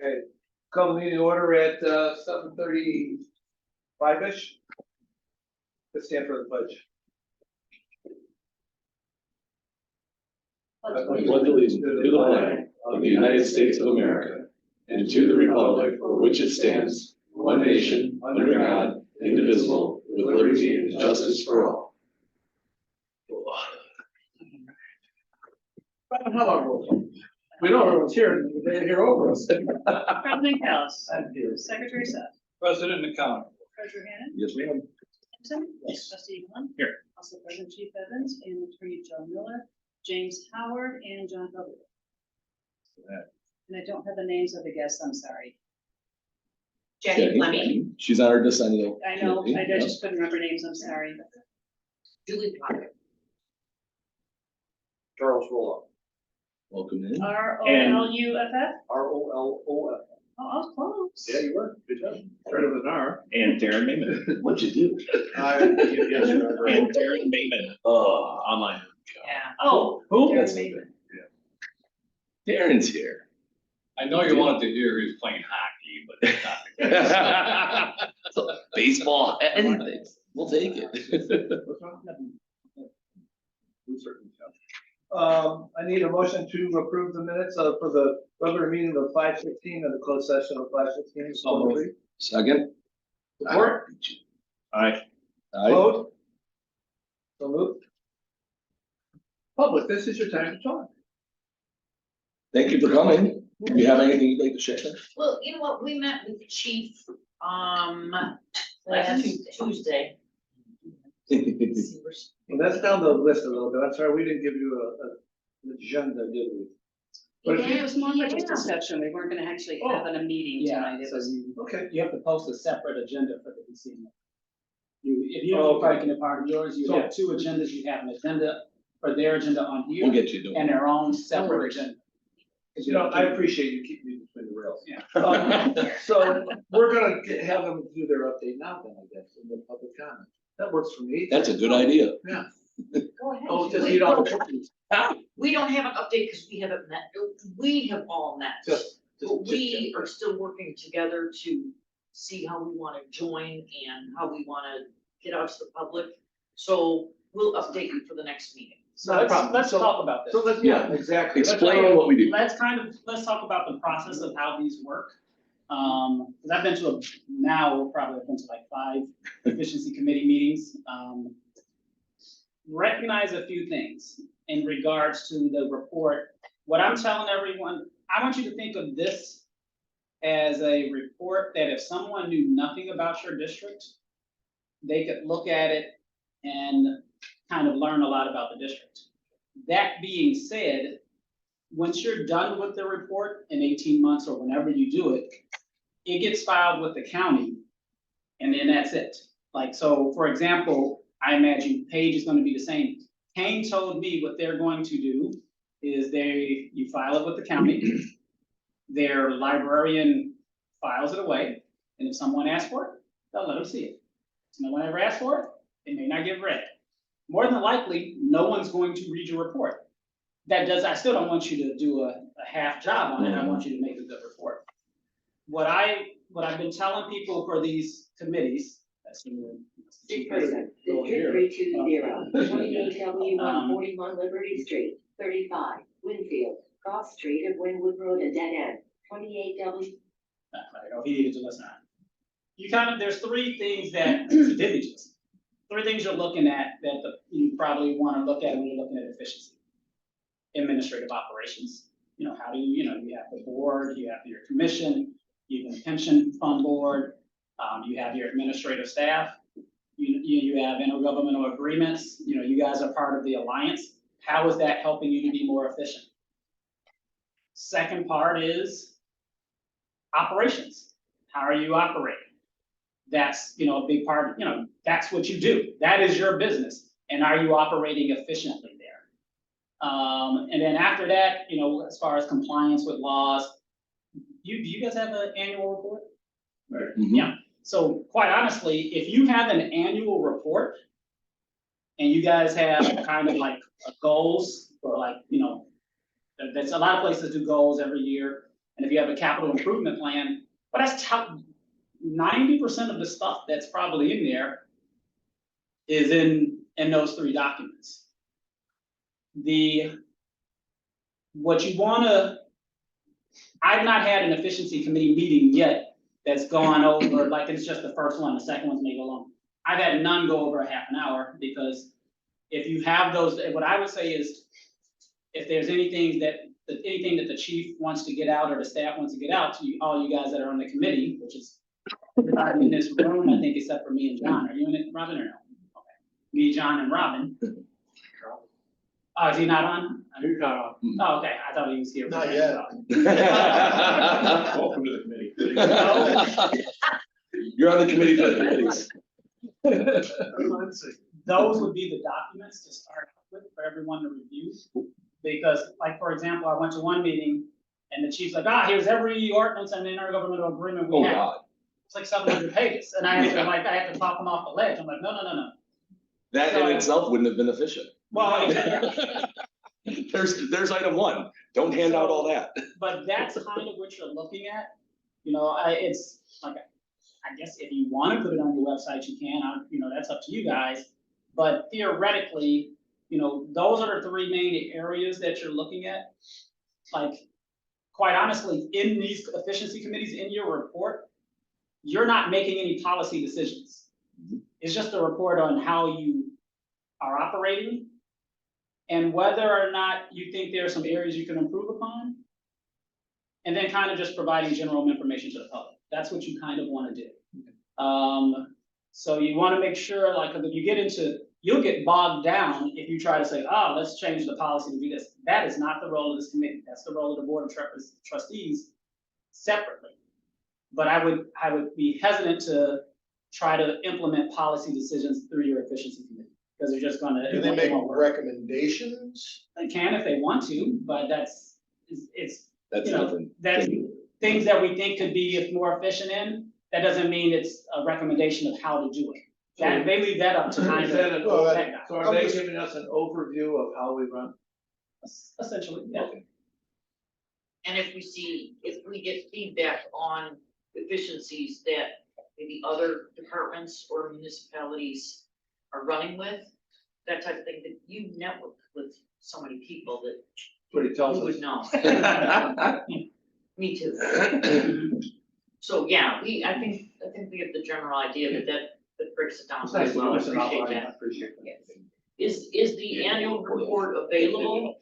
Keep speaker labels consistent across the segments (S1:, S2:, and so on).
S1: Okay, call the meeting order at 7:35-ish. Let's stand for the pledge.
S2: I pledge allegiance to the flag of the United States of America and to the republic for which it stands, one nation, under God, indivisible, with liberty and justice for all.
S1: How long? We know everyone's here. They're here over us.
S3: President Kellis.
S1: I'm here.
S3: Secretary Seth.
S1: President McConnell.
S3: Treasurer Hannon.
S2: Yes, ma'am.
S3: Simpson. Yes. Trustee One.
S2: Here.
S3: Also President Chief Evans and Attorney Joe Miller, James Howard, and John Hubble. And I don't have the names of the guests, I'm sorry.
S4: Jackie Fleming,
S2: She's on our decennial.
S3: I know, I
S2: committee.
S3: just couldn't remember names, I'm sorry.
S4: Julie Potter,
S1: Charles Roloff.
S2: Welcome in.
S3: ROLUFF?
S1: ROLOF.
S3: Oh, I was close.
S1: Yeah, you were. Good job. Started with an R.
S5: And Darren Mayman.
S2: What'd you do?
S5: And Darren Mayman.
S2: Oh,
S5: Online.
S3: Yeah. Oh,
S2: who?
S3: Darren Mayman.
S2: Darren's here.
S5: I know you wanted to hear he's playing hockey, but it's not the case.
S2: So, baseball, anything. We'll take it.
S1: I need a motion to approve the minutes for the regular meeting of 5:16 and the closed session of 5:16.
S2: Second.
S1: Support?
S5: Aye.
S2: Aye.
S1: Vote? So moved. Public, this is your time to talk.
S2: Thank you for coming. Do you have anything you'd like to share?
S4: well, you know what, we met with the chief, last Tuesday.
S1: Well, that's down the list a little bit. I'm sorry, we didn't give you an agenda, did we? But if
S3: It was more like just discussion, we weren't gonna actually have a meeting
S6: Yeah,
S3: tonight, it
S6: so
S3: was.
S1: Okay.
S6: you have to post a separate agenda for the casino. If
S1: Oh,
S6: you're
S1: okay.
S6: taking a part of yours, you have two agendas, you have an agenda for their agenda on
S2: We'll
S6: here
S2: get you doing.
S6: and their own
S1: No
S6: separate
S1: worries.
S6: agenda.
S1: You know, I appreciate you keeping me between the rails.
S6: Yeah.
S1: So we're gonna have them do their update now then, I guess, in the public comment. That works for me.
S2: That's a good idea.
S1: Yeah.
S4: Go ahead.
S1: Oh, just eat all the cookies.
S4: We don't have an update because we haven't met, we have all met. But we are still working together to see how we wanna join and how we wanna get out to the public. So we'll update you for the next meeting.
S6: So
S1: Not a problem.
S6: let's
S1: So-
S6: talk about this.
S1: So let's, yeah, exactly. Let's-
S2: Explain what we do.
S6: Let's talk about the process of how these work. Cause I've been to probably been to like 5 efficiency committee meetings. Recognize a few things in regards to the report. What I'm telling everyone, I want you to think of this as a report that if someone knew nothing about your district, they could look at it and kind of learn a lot about the district. That being said, once you're done with the report in 18 months or whenever you do it, it gets filed with the county and then that's it. Like, so for example, I imagine Page is gonna be the same. Kane told me what they're going to do is you file it with the county, their librarian files it away, and if someone asks for it, they'll let them see it. If no one ever asks for it, it may not get read. More than likely, no one's going to read your report. I still don't want you to do a half job on it, I want you to make a good report. What I've been telling people for these committees, that's in the.
S7: District 320, 28W141 Liberty Street, 35, Winfield, Cross Street of Wynwood Road, a dead end, 28W.
S6: He needed to listen. There's 3 things that, three things you're looking at that you probably wanna look at when you're looking at efficiency. Administrative operations, how do you have the board, you have your commission, you have a pension fund board, you have your administrative staff, you have intergovernmental agreements, you guys are part of the alliance. How is that helping you to be more efficient? Second part is operations. How are you operating? That's, a big part, that's what you do. That is your business. And are you operating efficiently there? And then after that, as far as compliance with laws, do you guys have an annual report?
S2: Mhm.
S6: Yeah. So quite honestly, if you have an annual report and you guys have kind of like goals or like, that's a lot of places do goals every year. And if you have a capital improvement plan, but that's 90% of the stuff that's probably in there is in those 3 documents. What you wanna, I've not had an efficiency committee meeting yet that's gone over, like, it's just the first one, the second one's maybe long. I've had none go over a half an hour, because if you have those, what I would say is, if there's anything that the chief wants to get out or the staff wants to get out to all you guys that are on the committee, which is everybody in this room, I think, except for me and John. Are you in it, Robin, or no? Okay. Me, John, and Robin. Oh, is he not on?
S2: You're not on.
S6: Oh, okay, I thought he was here.
S8: Not yet.
S2: Welcome to the committee. You're on the committee for the committees.
S6: Those would be the documents to start with for everyone to review. Because, like, for example, I went to one meeting and the chief's like, here's every ordinance and intergovernmental agreement we
S2: Oh,
S6: have.
S2: God.
S6: It's like 700 pages, and I had to talk them off the ledge. I'm like, no.
S2: That in itself wouldn't have been efficient.
S6: Well,
S2: There's item 1. Don't hand out all that.
S6: but that's kind of what you're looking at. You know, it's like, I guess if you want to put it on your website, you can. That's up to you guys. But theoretically, those are the 3 main areas that you're looking at. Like, quite honestly, in these efficiency committees, in your report, you're not making any policy decisions. It's just a report on how you are operating and whether or not you think there are some areas you can improve upon. And then kind of just providing general information to the public. That's what you kind of want to do. So you want to make sure, like, if you'll get bogged down if you try to say, let's change the policy to do this. That is not the role of this committee. That's the role of the board of trustees separately. But I would be hesitant to try to implement policy decisions through your efficiency committee, because they're just gonna.
S8: Do they make recommendations?
S6: They can if they want to, but that's
S2: different.
S6: that's things that we think could be more efficient in. That doesn't mean it's a recommendation of how to do it. That, they leave that up to kind of.
S1: So are they giving us an overview of how we run?
S6: Essentially, yeah.
S1: Okay.
S4: And if we get feedback on efficiencies that maybe other departments or municipalities are running with, that type of thing, that you network with so many people that
S1: What he tells
S4: you
S1: us.
S4: would know. Me too. So, yeah, I think we have the general idea, but that breaks it down
S1: It's
S4: very
S1: nice to
S4: well. I
S1: listen out.
S4: appreciate
S1: I
S4: that.
S1: appreciate that.
S4: Yes. Is the annual report available?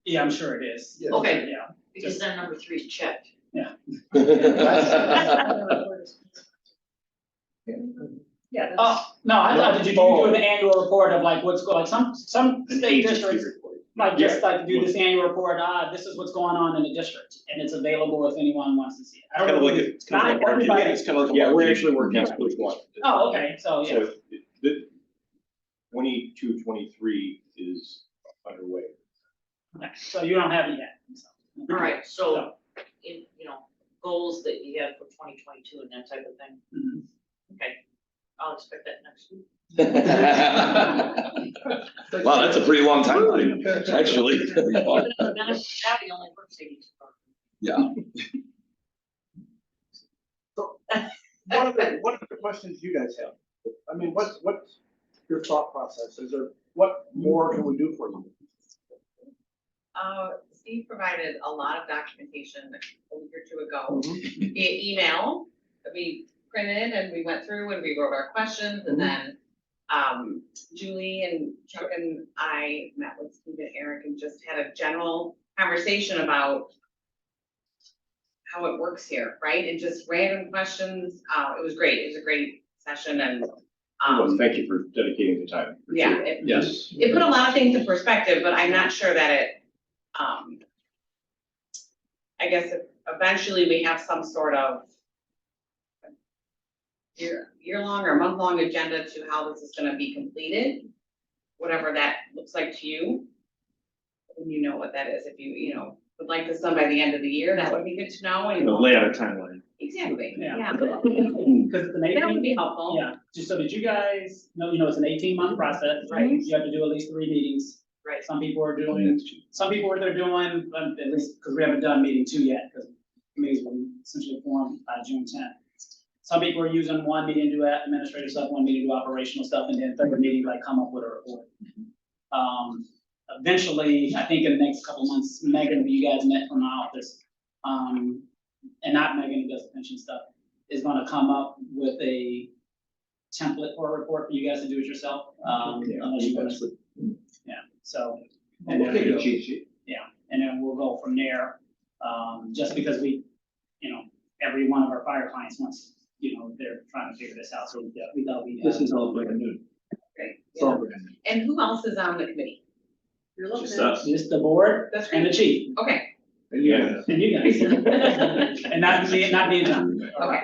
S6: Yeah, I'm sure it is.
S8: Yeah.
S4: Okay,
S6: Yeah.
S4: because then number 3 is checked.
S3: Yeah. That's.
S6: Oh, no, I thought, did you do an annual report of like what's going, some state districts, like just like do this annual report, this is what's going on in the district, and it's available if anyone wants to see it. I don't know.
S2: It's kind of like
S6: Not everybody.
S2: it's kind of like. Yeah, we're actually working on which one.
S6: Oh, okay, so, yeah,
S9: So the 22, 23 is underway.
S6: okay, so you don't have it yet. So.
S4: All right, so, goals that you have for 2022 and that type of thing.
S6: Mhm.
S4: Okay, I'll expect that next week.
S2: Wow, that's a pretty long timeline, actually.
S4: Then Abby only works 82 hours.
S2: Yeah.
S1: What are the questions you guys have? I mean, what's your thought process? What more can we do for you?
S10: Steve provided a lot of documentation a week or 2 ago via email that we printed and we went through and we wrote our questions, and then Julie and Chuck and I met with Steve and Eric and just had a general conversation about how it works here, right? And just random questions. It was great. It was a great session, and
S9: Well, thank you for dedicating the time.
S10: yeah,
S2: Yes.
S10: it put a lot of things in perspective, but I'm not sure that it, I guess if eventually we have some sort of year-long or month-long agenda to how this is gonna be completed, whatever that looks like to you. And you know what that is. If you would like this done by the end of the year, that would be good to know. And
S9: Lay out a timeline.
S10: exactly,
S6: Yeah.
S10: yeah.
S6: Because it's an
S10: That would
S6: 18,
S10: be helpful.
S6: yeah, so did you guys know, it's an 18-month process, right?
S10: Mhm.
S6: You have to do at least 3 meetings.
S4: Right.
S6: Some people are doing, what they're doing, at least, because we haven't done meeting 2 yet, because committees will essentially formed by June 10th. Some people are using one meeting to do administrative stuff, one meeting to do operational stuff, and then third meeting, like, come up with a report. Eventually, I think in the next couple months, Megan, who you guys met from my office, and not Megan who does the pension stuff, is gonna come up with a template for a report for you guys to do it yourself. Unless you want to, yeah, so. And
S1: We'll
S6: then
S1: take a
S6: we'll-
S1: cheat sheet.
S6: Yeah, and then we'll go from there, just because we, every one of our fire clients wants, they're trying to figure this out, so we thought we'd.
S1: This is all brand new.
S10: Great.
S1: It's all brand new.
S10: And who else is on the committee?
S3: You're looking
S2: Just
S3: at.
S2: us.
S6: Just the board
S10: That's
S6: and the
S10: great.
S6: chief,
S10: Okay,
S1: And you guys.
S6: and you guys. And not me and John.
S10: okay.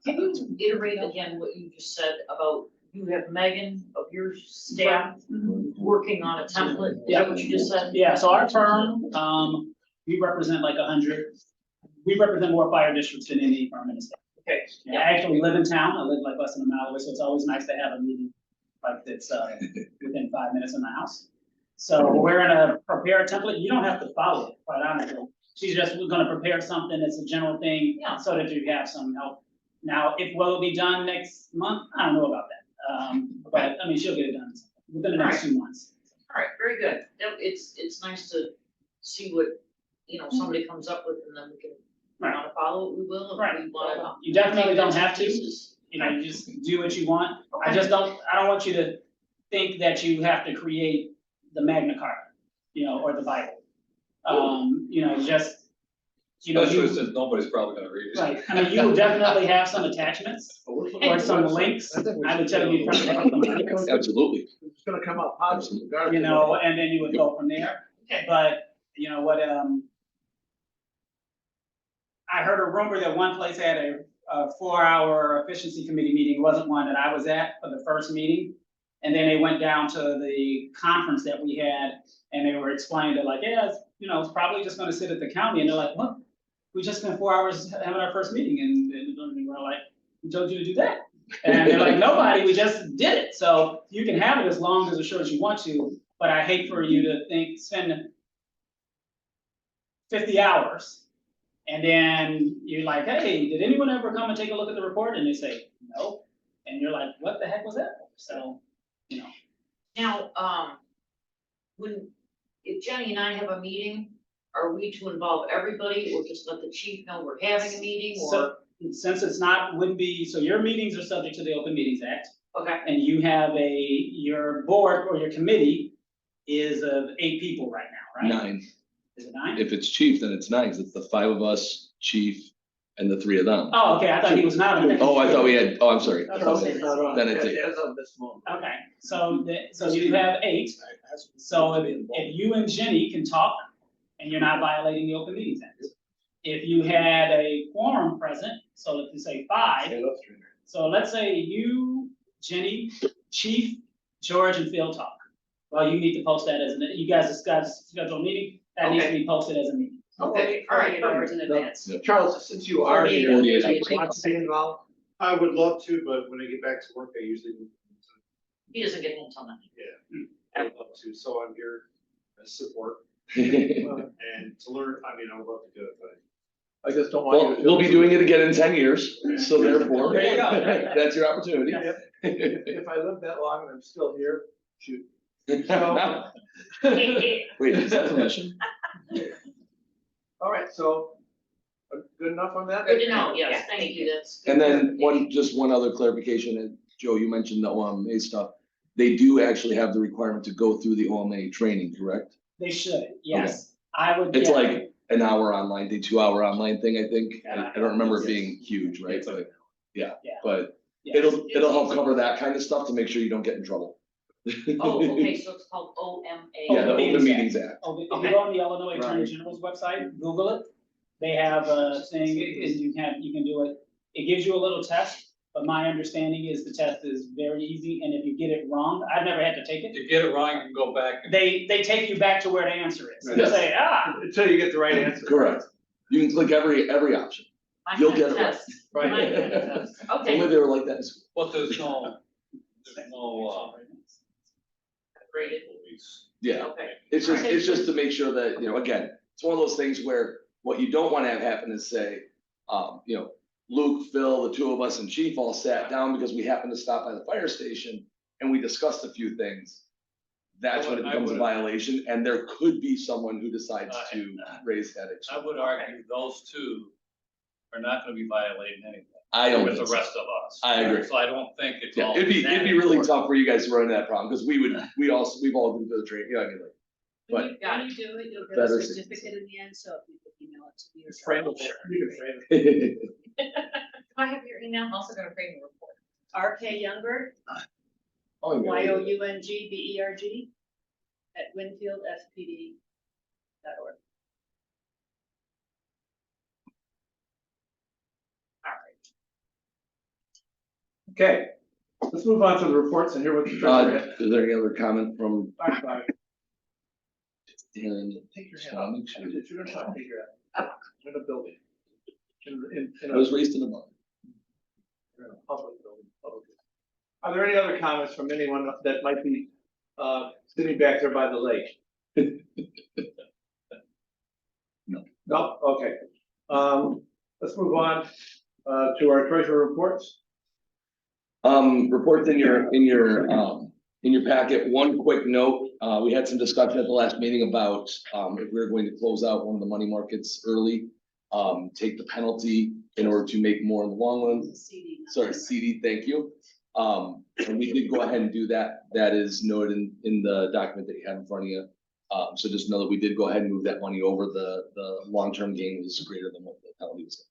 S4: Can you iterate again what you just said about, you have Megan of your staff working on a template, is that what you just said?
S6: Yeah, so our firm, we represent like 100, we represent more fire districts than any firm in the state.
S4: Okay,
S6: Yeah, I actually live in town, I live like less than a mile away, so it's always nice to have a meeting like that's within 5 minutes of my house. So we're gonna prepare a template, you don't have to follow it, quite honestly. She's just, we're gonna prepare something that's a general thing,
S4: Yeah.
S6: so that you have some help. Now, it will be done next month, I don't know about that, but I mean, she'll get it done within the next 2 months.
S4: all right, very good. It's nice to see what, somebody comes up with, and then we can, if we
S6: Right.
S4: wanna follow it, we will,
S6: Right.
S4: if we wanna.
S6: You definitely don't have to.
S4: Pieces.
S6: You just do what you want. I
S4: Okay.
S6: just don't want you to think that you have to create the Magna Carta, or the Bible. Just,
S5: Especially since nobody's probably gonna read it.
S6: right, I mean, you will definitely have some attachments or some links. I would tell you, to have some links,
S2: Absolutely.
S1: It's gonna come out positive.
S6: and then you would go from there.
S4: Okay.
S6: But, I heard a rumor that one place had a 4-hour efficiency committee meeting. It wasn't one that I was at for the first meeting. And then they went down to the conference that we had, and they were explaining that, like, yeah, it's probably just gonna sit at the county, and they're like, what? We just spent 4 hours having our first meeting, and we're like, who told you to do that? And they're like, nobody, we just did it, so you can have it as long as short as you want to, but I hate for you to spend 50 hours. And then you're like, hey, did anyone ever come and take a look at the report? And they say, no. And you're like, what the heck was that for? So,
S4: Now, if Jenny and I have a meeting, are we to involve everybody, or just let the chief know we're having a meeting, or?
S6: So, since it's wouldn't be, so your meetings are subject to the Open Meetings Act,
S4: Okay,
S6: and you have your board or your committee is of 8 people right now, right?
S2: 9.
S6: Is it 9?
S2: If it's chief, then it's 9, 'cause it's the 5 of us, chief, and the 3 of them.
S6: Oh, okay, I thought he was not on it.
S2: Oh, I thought we had, I'm sorry.
S6: Okay.
S2: Then it's 8.
S1: As of this moment.
S6: Okay, so you have 8, so if you and Jenny can talk, and you're not violating the Open Meetings Act. If you had a quorum present, so if you say 5, so let's say you, Jenny, Chief, George, and Phil talk. Well, you need to post that you guys discuss schedule a meeting, that needs to be posted as a meeting.
S4: okay, all right,
S3: Hours in advance.
S1: Charles, since you are here,
S2: 48
S1: do you want to be involved?
S8: I would love to, but when I get back to work, I usually.
S4: he doesn't get home till 9.
S8: I would love to, so I'm here as support and to learn, I would love to do it, but.
S1: I just don't want you
S2: Well,
S1: to.
S2: we'll be doing it again in 10 years, so therefore,
S6: There you go.
S2: that's your opportunity.
S1: If I live that long and I'm still here, shoot.
S2: Wait, is that permission?
S1: All right, so, good enough on that?
S4: Good to know, yes, thank you, that's. good
S2: And then
S4: clarification.
S2: just one other clarification, and Joe, you mentioned the OMA stuff. They do actually have the requirement to go through the OMA training, correct?
S6: They should, yes. I would.
S2: It's
S6: yeah.
S2: like an hour online, 2-hour online thing, I think. I don't remember it being huge, right? But, yeah, but
S6: Yeah.
S2: it'll help cover that kind of stuff to make sure you don't get in trouble.
S4: Oh, okay, so it's called OMA.
S2: Yeah, the
S6: Open
S2: Open
S6: Meetings
S2: Meetings Act.
S6: Oh, if you go on the Illinois Attorney General's website, Google it, they have a thing, is you can do it. It gives you a little test, but my understanding is the test is very easy, and if you get it wrong, I've never had to take
S5: If
S6: it.
S5: you get it wrong, you can go back and.
S6: They take you back to where the answer is, and they
S2: Yes.
S6: say,
S1: Until you get the right answer.
S2: Correct. You can click every option.
S4: My
S2: You'll
S4: kind
S2: get
S4: of
S2: it right.
S4: test.
S1: Right.
S4: My kind of test.
S2: Only
S4: Okay,
S2: they were like that in school.
S5: But there's no,
S4: graded.
S2: Yeah,
S4: Okay.
S2: it's just to make sure that, you know, again, it's one of those things where what you don't want to have happen is say, you know, Luke, Phil, the two of us and Chief all sat down because we happened to stop by the fire station and we discussed a few things. That's when it becomes a violation, and there could be someone who decides to raise headaches.
S5: I would argue those two are not gonna be violating anything.
S2: I don't
S5: With the
S2: think so.
S5: rest of us.
S2: I agree.
S5: So I don't think it's
S2: Yeah,
S5: all.
S2: it'd be
S5: that
S2: really
S5: important.
S2: tough for you guys to run into that problem, because we've all been to the train, you know, I mean, like.
S3: When
S2: But-
S3: you do it, you'll get
S2: Better
S3: a
S2: safe.
S3: certificate in the end, so if you could email it to me or
S1: Frame
S3: something.
S1: it, you can frame it.
S10: Can I have your email? I'm also gonna frame the report.
S3: RK Youngberg,
S2: Oh, yeah.
S3: YOUNGBERG at winfieldfpd.org.
S1: Okay, let's move on to the reports and hear what the treasurer had.
S2: Is there any other comment from
S1: Bye.
S2: Dan?
S1: Take your hand off. If you're gonna talk, take your hand off. In a building. In
S2: I was raised in a mom.
S1: a public building. Okay. Are there any other comments from anyone that might be sitting back there by the lake?
S2: No.
S1: No, okay. Let's move on to our treasurer reports.
S2: Reports in your packet. One quick note, we had some discussion at the last meeting about, if we were going to close out one of the money markets early, take the penalty in order to make more in the long run. CD, thank you. And we did go ahead and do that. That is noted in the document that you have in front of you. So just know that we did go ahead and move that money over. The long-term gain was greater than what the penalty was.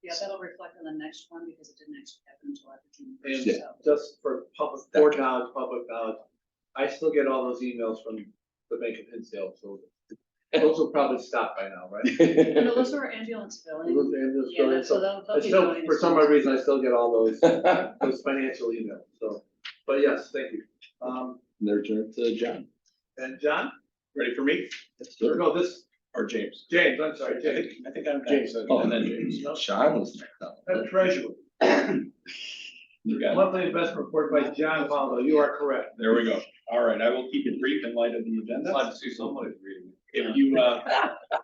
S3: Yeah, that'll reflect on the next one because it didn't actually happen until after June
S1: And
S3: 1st. so.
S1: just for public knowledge, I still get all those emails from the Bank of Hinsdale, so those will probably stop by now, right?
S3: No, those are ambulance billing.
S1: Those ambulance
S3: Yeah,
S1: billing,
S3: so
S1: so
S3: they'll
S1: I
S3: be
S1: still,
S3: billing
S1: for
S3: as
S1: some
S3: well.
S1: odd reason, I still get all those financial emails, so, but yes, thank you.
S2: Their turn to John.
S1: And John,
S9: Ready for me
S2: Yes, sir.
S1: no, this,
S9: or James?
S1: James, I'm sorry, James,
S9: I think I'm
S1: James.
S9: James,
S2: Oh,
S9: and then James.
S2: Sean was next up.
S1: and treasurer.
S9: You got it.
S1: Monthly investment report by John Paulo, you are correct.
S9: There we go. All right, I will keep it brief in light of the agenda.
S5: Glad to see somebody reading.
S9: If you,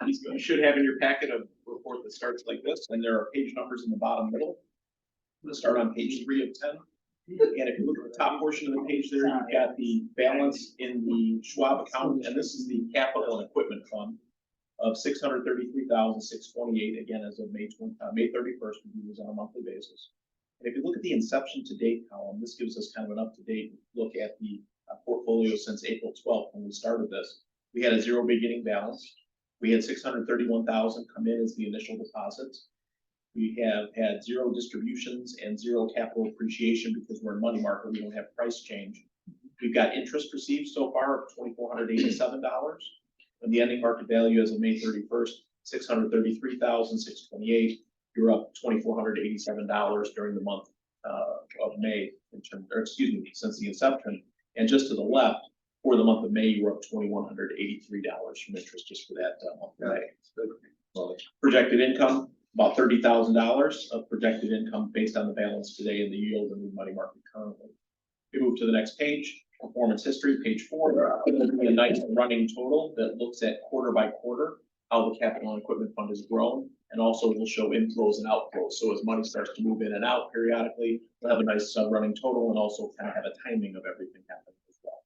S9: you should have in your packet a report that starts like this, and there are page numbers in the bottom middle. I'm gonna start on page 3 of 10. And if you look at the top portion of the page there, you've got the balance in the Schwab account, and this is the capital and equipment fund of $633,628, again, as of May 31st, we do this on a monthly basis. And if you look at the inception to date column, this gives us kind of an up-to-date look at the portfolio since April 12th, when we started this. We had a zero beginning balance. We had 631,000 come in as the initial deposits. We have had zero distributions and zero capital appreciation because we're in money market, we don't have price change. We've got interest received so far of $2,487. And the ending market value as of May 31st, $633,628. You're up $2,487 during the month of May, since the inception. And just to the left, for the month of May, you were up $2,183 from interest just for that month of May. Projected income, about $30,000 of projected income based on the balance today and the yield in the money market currently. We move to the next page, performance history, page 4. A nice running total that looks at quarter by quarter how the capital and equipment fund has grown, and also will show inflows and outflows. So as money starts to move in and out periodically, we'll have a nice running total and also kind of have a timing of everything happening as well.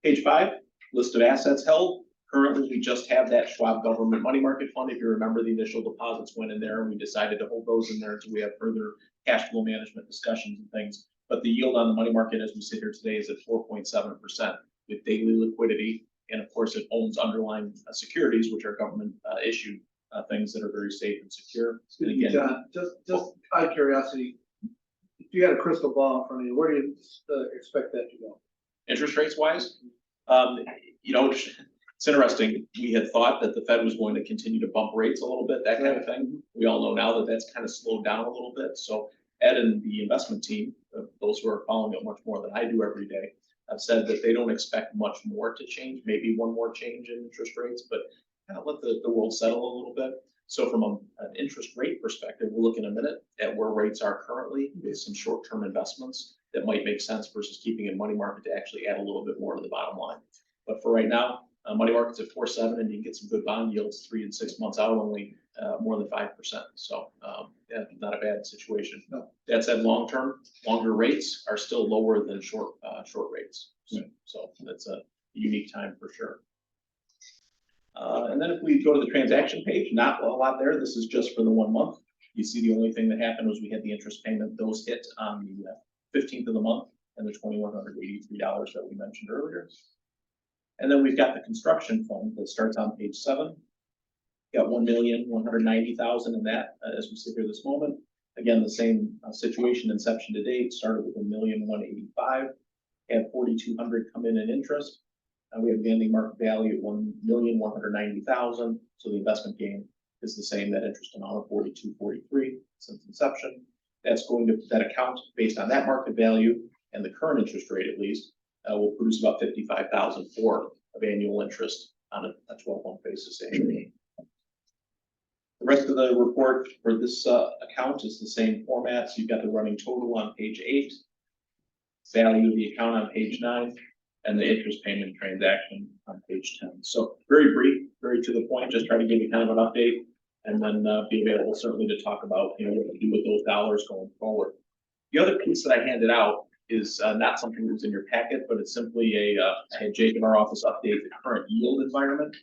S9: Page 5, list of assets held. Currently, we just have that Schwab Government Money Market Fund. If you remember, the initial deposits went in there and we decided to hold those in there until we have further cash flow management discussions and things. But the yield on the money market as we sit here today is at 4.7% with daily liquidity. And of course, it owns underlying securities, which are government issued things that are very safe and secure. And again,
S1: John, just out of curiosity, if you had a crystal ball in front of you, where do you expect that to go?
S9: interest rates wise, it's interesting. We had thought that the Fed was going to continue to bump rates a little bit, that kind of thing. We all know now that that's kind of slowed down a little bit. So Ed and the investment team, those who are following it much more than I do every day, have said that they don't expect much more to change, maybe one more change in interest rates, but kind of let the world settle a little bit. So from an interest rate perspective, we'll look in a minute at where rates are currently with some short-term investments that might make sense versus keeping in money market to actually add a little bit more to the bottom line. But for right now, money market's at 4.7, and you can get some good bond yields 3 and 6 months out, only more than 5%. So yeah, not a bad situation.
S1: No.
S9: That said, long-term, longer rates are still lower than short rates. So that's a unique time for sure. And then if we go to the transaction page, not a lot there. This is just for the 1 month. You see the only thing that happened was we had the interest payment. Those hit on the 15th of the month and the $2,183 that we mentioned earlier. And then we've got the construction fund that starts on page 7. Got $1,190,000 in that as we sit here this moment. Again, the same situation inception to date, started with $1,185,000, had $4,200 come in interest. We have the ending market value at $1,190,000. So the investment gain is the same, that interest amount of $4,243 since inception. That's going to, that account based on that market value and the current interest rate at least, will produce about $55,004 of annual interest on a 12-month basis annually. The rest of the report for this account is the same format. So you've got the running total on page 8, value of the account on page 9, and the interest payment transaction on page 10. So very brief, very to the point, just try to give you kind of an update, and then be available certainly to talk about, you know, what to do with those dollars going forward. The other piece that I handed out is not something that's in your packet, but it's simply I had Jake in our office update the current yield environment.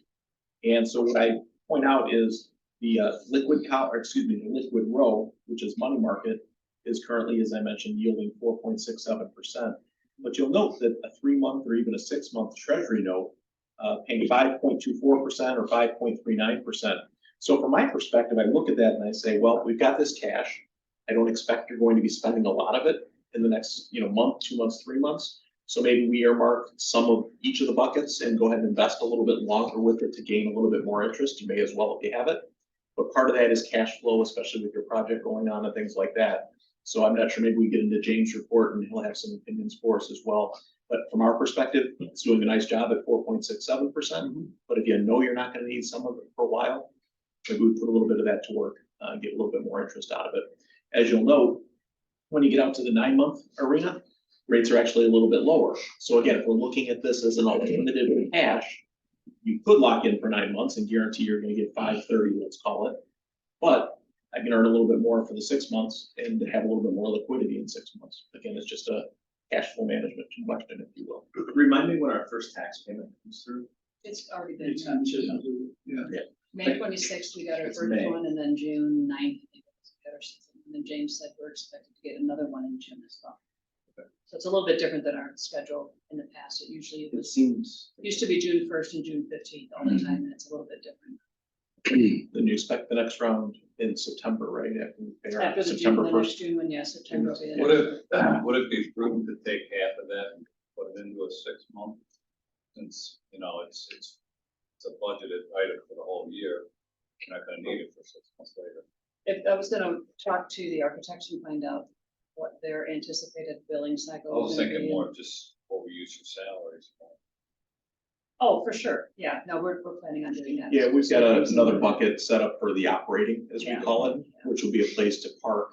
S9: And so what I point out is the liquid row, which is money market, is currently, as I mentioned, yielding 4.67%. But you'll note that a 3-month or even a 6-month treasury note paying 5.24% or 5.39%. So from my perspective, I look at that and I say, well, we've got this cash. I don't expect you're going to be spending a lot of it in the next, month, 2 months, 3 months. So maybe we earmark some of each of the buckets and go ahead and invest a little bit longer with it to gain a little bit more interest. You may as well if you have it. But part of that is cash flow, especially with your project going on and things like that. So I'm not sure, maybe we get into James' report and he'll have some opinions for us as well. But from our perspective, it's doing a nice job at 4.67%. But if you know you're not going to need some of it for a while, maybe we put a little bit of that to work, get a little bit more interest out of it. As you'll note, when you get out to the 9-month arena, rates are actually a little bit lower. So again, if we're looking at this as an alternative to cash, you could lock in for 9 months and guarantee you're going to get 5.30, let's call it. But I can earn a little bit more for the 6 months and have a little bit more liquidity in 6 months. Again, it's just a cash flow management question, if you will. Remind me when our first tax payment comes through.
S3: It's already been
S9: It's
S3: done.
S1: Yeah.
S3: May 26th, we got our
S9: It's
S3: first
S9: May.
S3: one, and then June 9th, I think we got our second. And then James said we're expected to get another one in June as well.
S9: Okay.
S3: So it's a little bit different than our schedule in the past. It usually
S9: It
S3: was,
S9: seems.
S3: used to be June 1st and June 15th all the time, and it's a little bit different.
S9: Then you expect the next round in September, right? After we pay our
S3: After the June,
S9: September
S3: the
S9: 1st.
S3: next June one, yeah, September will be the
S5: Would
S3: next.
S5: would it be prudent to take half of that and put it into a 6-month? Since, it's a budgeted item for the whole year, you're not gonna need it for 6 months later.
S3: If I was gonna talk to the architects and find out what their anticipated billing cycle.
S5: I was
S3: is gonna
S5: thinking
S3: be.
S5: more just what we use for salaries.
S3: Oh, for sure. Yeah, no, we're planning on doing that.
S9: Yeah, we've got another bucket set up for the operating, as we
S3: Yeah.
S9: call it, which will be a place to park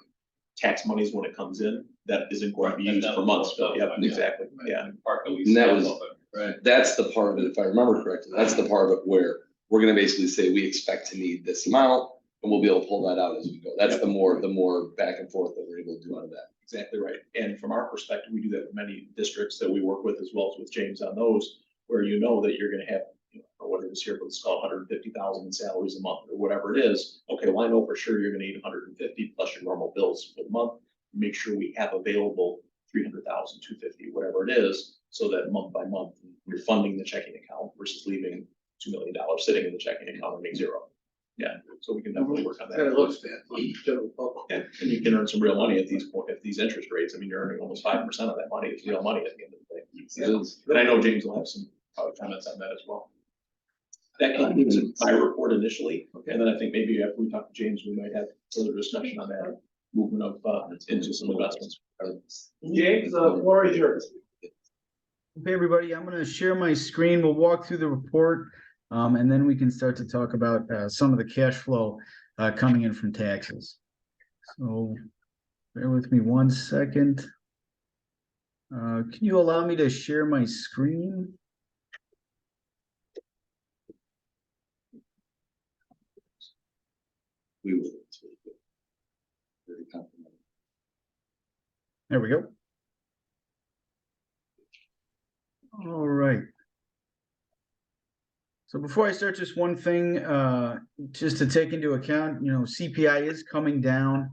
S9: tax monies when it comes in. That isn't going to be
S5: And
S9: used
S5: that
S9: for
S5: will
S9: months,
S5: go
S9: but yeah,
S5: down,
S9: exactly, yeah.
S5: Park at least
S2: And that
S5: half
S2: was-
S5: of it, right?
S2: That's the part of it, if I remember correctly, that's the part of it where we're gonna basically say we expect to need this amount, and we'll be able to pull that out as we go. That's
S9: Yep.
S2: the more back and forth that we're able to do out of that.
S9: Exactly right. And from our perspective, we do that with many districts that we work with, as well as with James on those, where you know that you're gonna have, or what it is here, but let's call 150,000 in salaries a month or whatever it is. Okay, well, I know for sure you're gonna need 150 plus your normal bills for the month. Make sure we have available 300,000, 250, whatever it is, so that month by month, you're funding the checking account versus leaving $2 million sitting in the checking account and make zero. Yeah, so we can definitely work on that.
S1: And it looks bad for the general public.
S9: Yeah, and you can earn some real money at these interest rates. I mean, you're earning almost 5% of that money. It's real money at the end of the day.
S2: It is.
S9: And I know James will have some comments on that as well. That concludes my report initially, and then I think maybe after we talk to James, we might have further discussion on that movement of into some investments.
S1: James, the floor is yours.
S11: Hey, everybody, I'm going to share my screen. We'll walk through the report, and then we can start to talk about some of the cash flow coming in from taxes. So bear with me 1 second. Can you allow me to share my screen?
S2: we will. It's really good. Very complimentary.
S11: There we go. All right. So before I start, just one thing, just to take into account, CPI is coming down.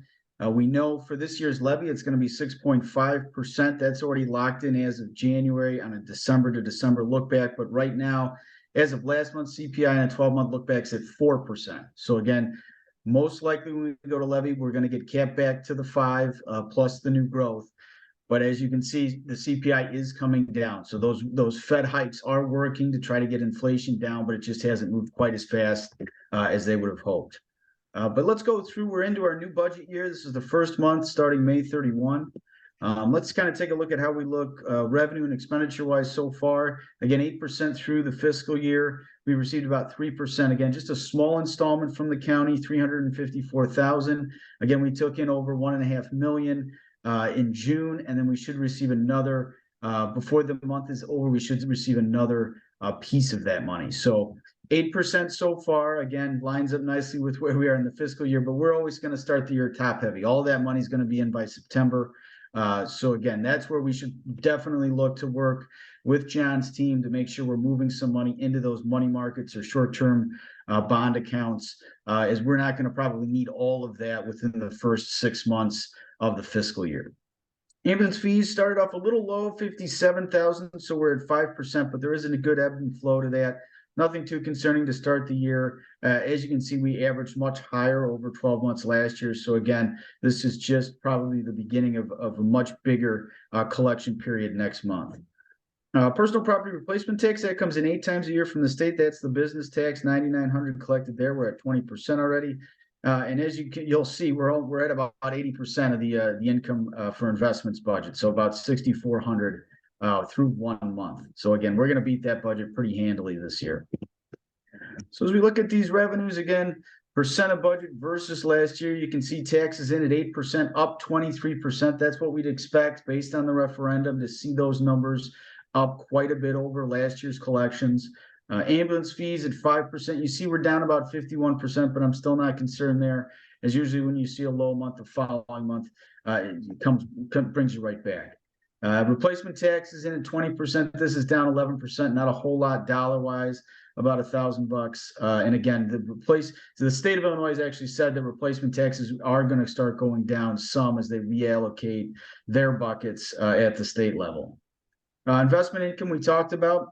S11: We know for this year's levy, it's going to be 6.5%. That's already locked in as of January on a December to December look back. But right now, as of last month's CPI on a 12-month look back is at 4%. So again, most likely when we go to levy, we're going to get capped back to the 5 plus the new growth. But as you can see, the CPI is coming down. So those Fed hikes are working to try to get inflation down, but it just hasn't moved quite as fast as they would have hoped. But let's go through, we're into our new budget year. This is the first month starting May 31. Let's kind of take a look at how we look revenue and expenditure wise so far. Again, 8% through the fiscal year. We received about 3%. Again, just a small installment from the county, $354,000. Again, we took in over $1.5 million in June, and then we should receive another, before the month is over, we should receive another piece of that money. So 8% so far, again, lines up nicely with where we are in the fiscal year, but we're always going to start the year top heavy. All that money is going to be in by September. So again, that's where we should definitely look to work with John's team to make sure we're moving some money into those money markets or short-term bond accounts, as we're not going to probably need all of that within the first 6 months of the fiscal year. Ambulance fees started off a little low, 57,000, so we're at 5%, but there isn't a good ebb and flow to that. Nothing too concerning to start the year. As you can see, we averaged much higher over 12 months last year. So again, this is just probably the beginning of a much bigger collection period next month. Personal property replacement tax, that comes in 8 times a year from the state. That's the business tax, 9,900 collected there. We're at 20% already. And as you'll see, we're at about 80% of the income for investments budget. So about 6,400 through 1 month. So again, we're going to beat that budget pretty handily this year. So as we look at these revenues again, percent of budget versus last year, you can see taxes in at 8%, up 23%. That's what we'd expect based on the referendum to see those numbers up quite a bit over last year's collections. Ambulance fees at 5%. You see we're down about 51%, but I'm still not concerned there, as usually when you see a low month, the following month, it brings you right back. Replacement tax is in at 20%. This is down 11%, not a whole lot dollar-wise, about $1,000. And again, the state of Illinois has actually said that replacement taxes are going to start going down some as they reallocate their buckets at the state level. Investment income we talked about,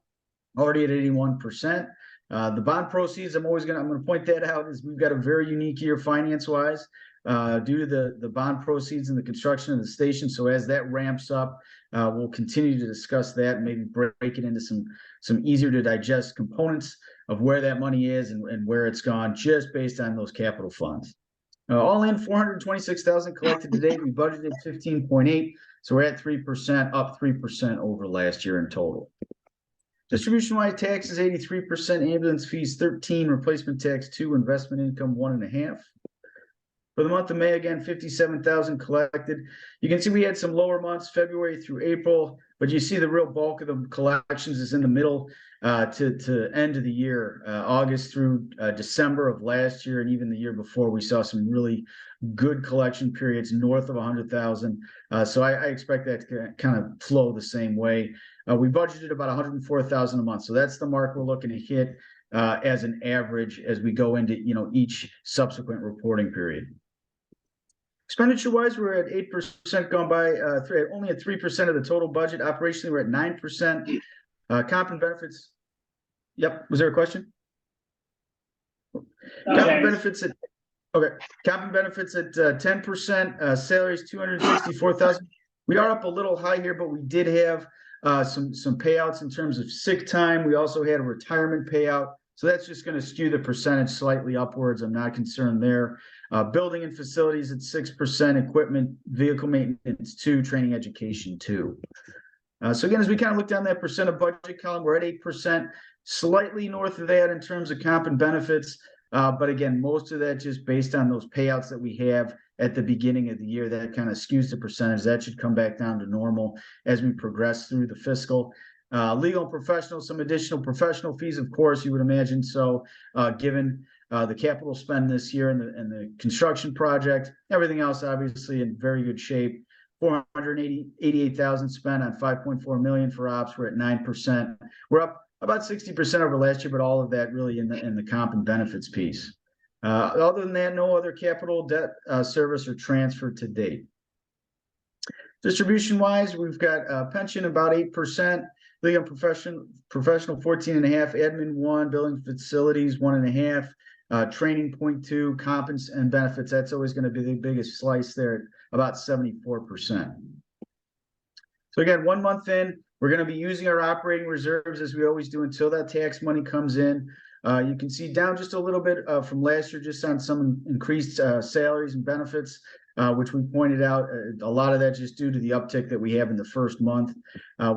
S11: already at 81%. The bond proceeds, I'm going to point that out, is we've got a very unique year finance-wise due to the bond proceeds and the construction of the station. So as that ramps up, we'll continue to discuss that and maybe break it into some easier to digest components of where that money is and where it's gone, just based on those capital funds. All in, 426,000 collected today. We budgeted 15.8, so we're at 3%, up 3% over last year in total. Distribution-wide taxes 83%, ambulance fees 13, replacement tax 2, investment income 1.5. For the month of May, again, 57,000 collected. You can see we had some lower months, February through April, but you see the real bulk of the collections is in the middle to end of the year, August through December of last year, and even the year before, we saw some really good collection periods north of 100,000. So I expect that to kind of flow the same way. We budgeted about 104,000 a month, so that's the mark we're looking to hit as an average as we go into each subsequent reporting period. Expenditure-wise, we're at 8% gone by, only at 3% of the total budget. Operationally, we're at 9%. Comp and benefits. Yep, was there a question? Comp and benefits at Comp and benefits at 10%. Salaries 264,000. We are up a little high here, but we did have some payouts in terms of sick time. We also had a retirement payout. So that's just going to skew the percentage slightly upwards. I'm not concerned there. Building and facilities at 6%, equipment, vehicle maintenance 2, training education 2. So again, as we kind of look down that percent of budget column, we're at 8%, slightly north of that in terms of comp and benefits. But again, most of that just based on those payouts that we have at the beginning of the year, that kind of skews the percentage. That should come back down to normal as we progress through the fiscal. Legal and professional, some additional professional fees, of course, you would imagine. So given the capital spend this year and the construction project. Everything else obviously in very good shape. 488,000 spent on 5.4 million for ops. We're at 9%. We're up about 60% over last year, but all of that really in the comp and benefits piece. Other than that, no other capital debt service or transfer to date. Distribution wise, we've got pension about 8%, legal professional 14.5%, admin 1%, building facilities 1.5%, training 0.2%, comp and benefits. That's always going to be the biggest slice there at about 74%. So again, 1 month in, we're going to be using our operating reserves as we always do until that tax money comes in. You can see down just a little bit from last year, just on some increased salaries and benefits, which we pointed out. A lot of that just due to the uptick that we have in the first month.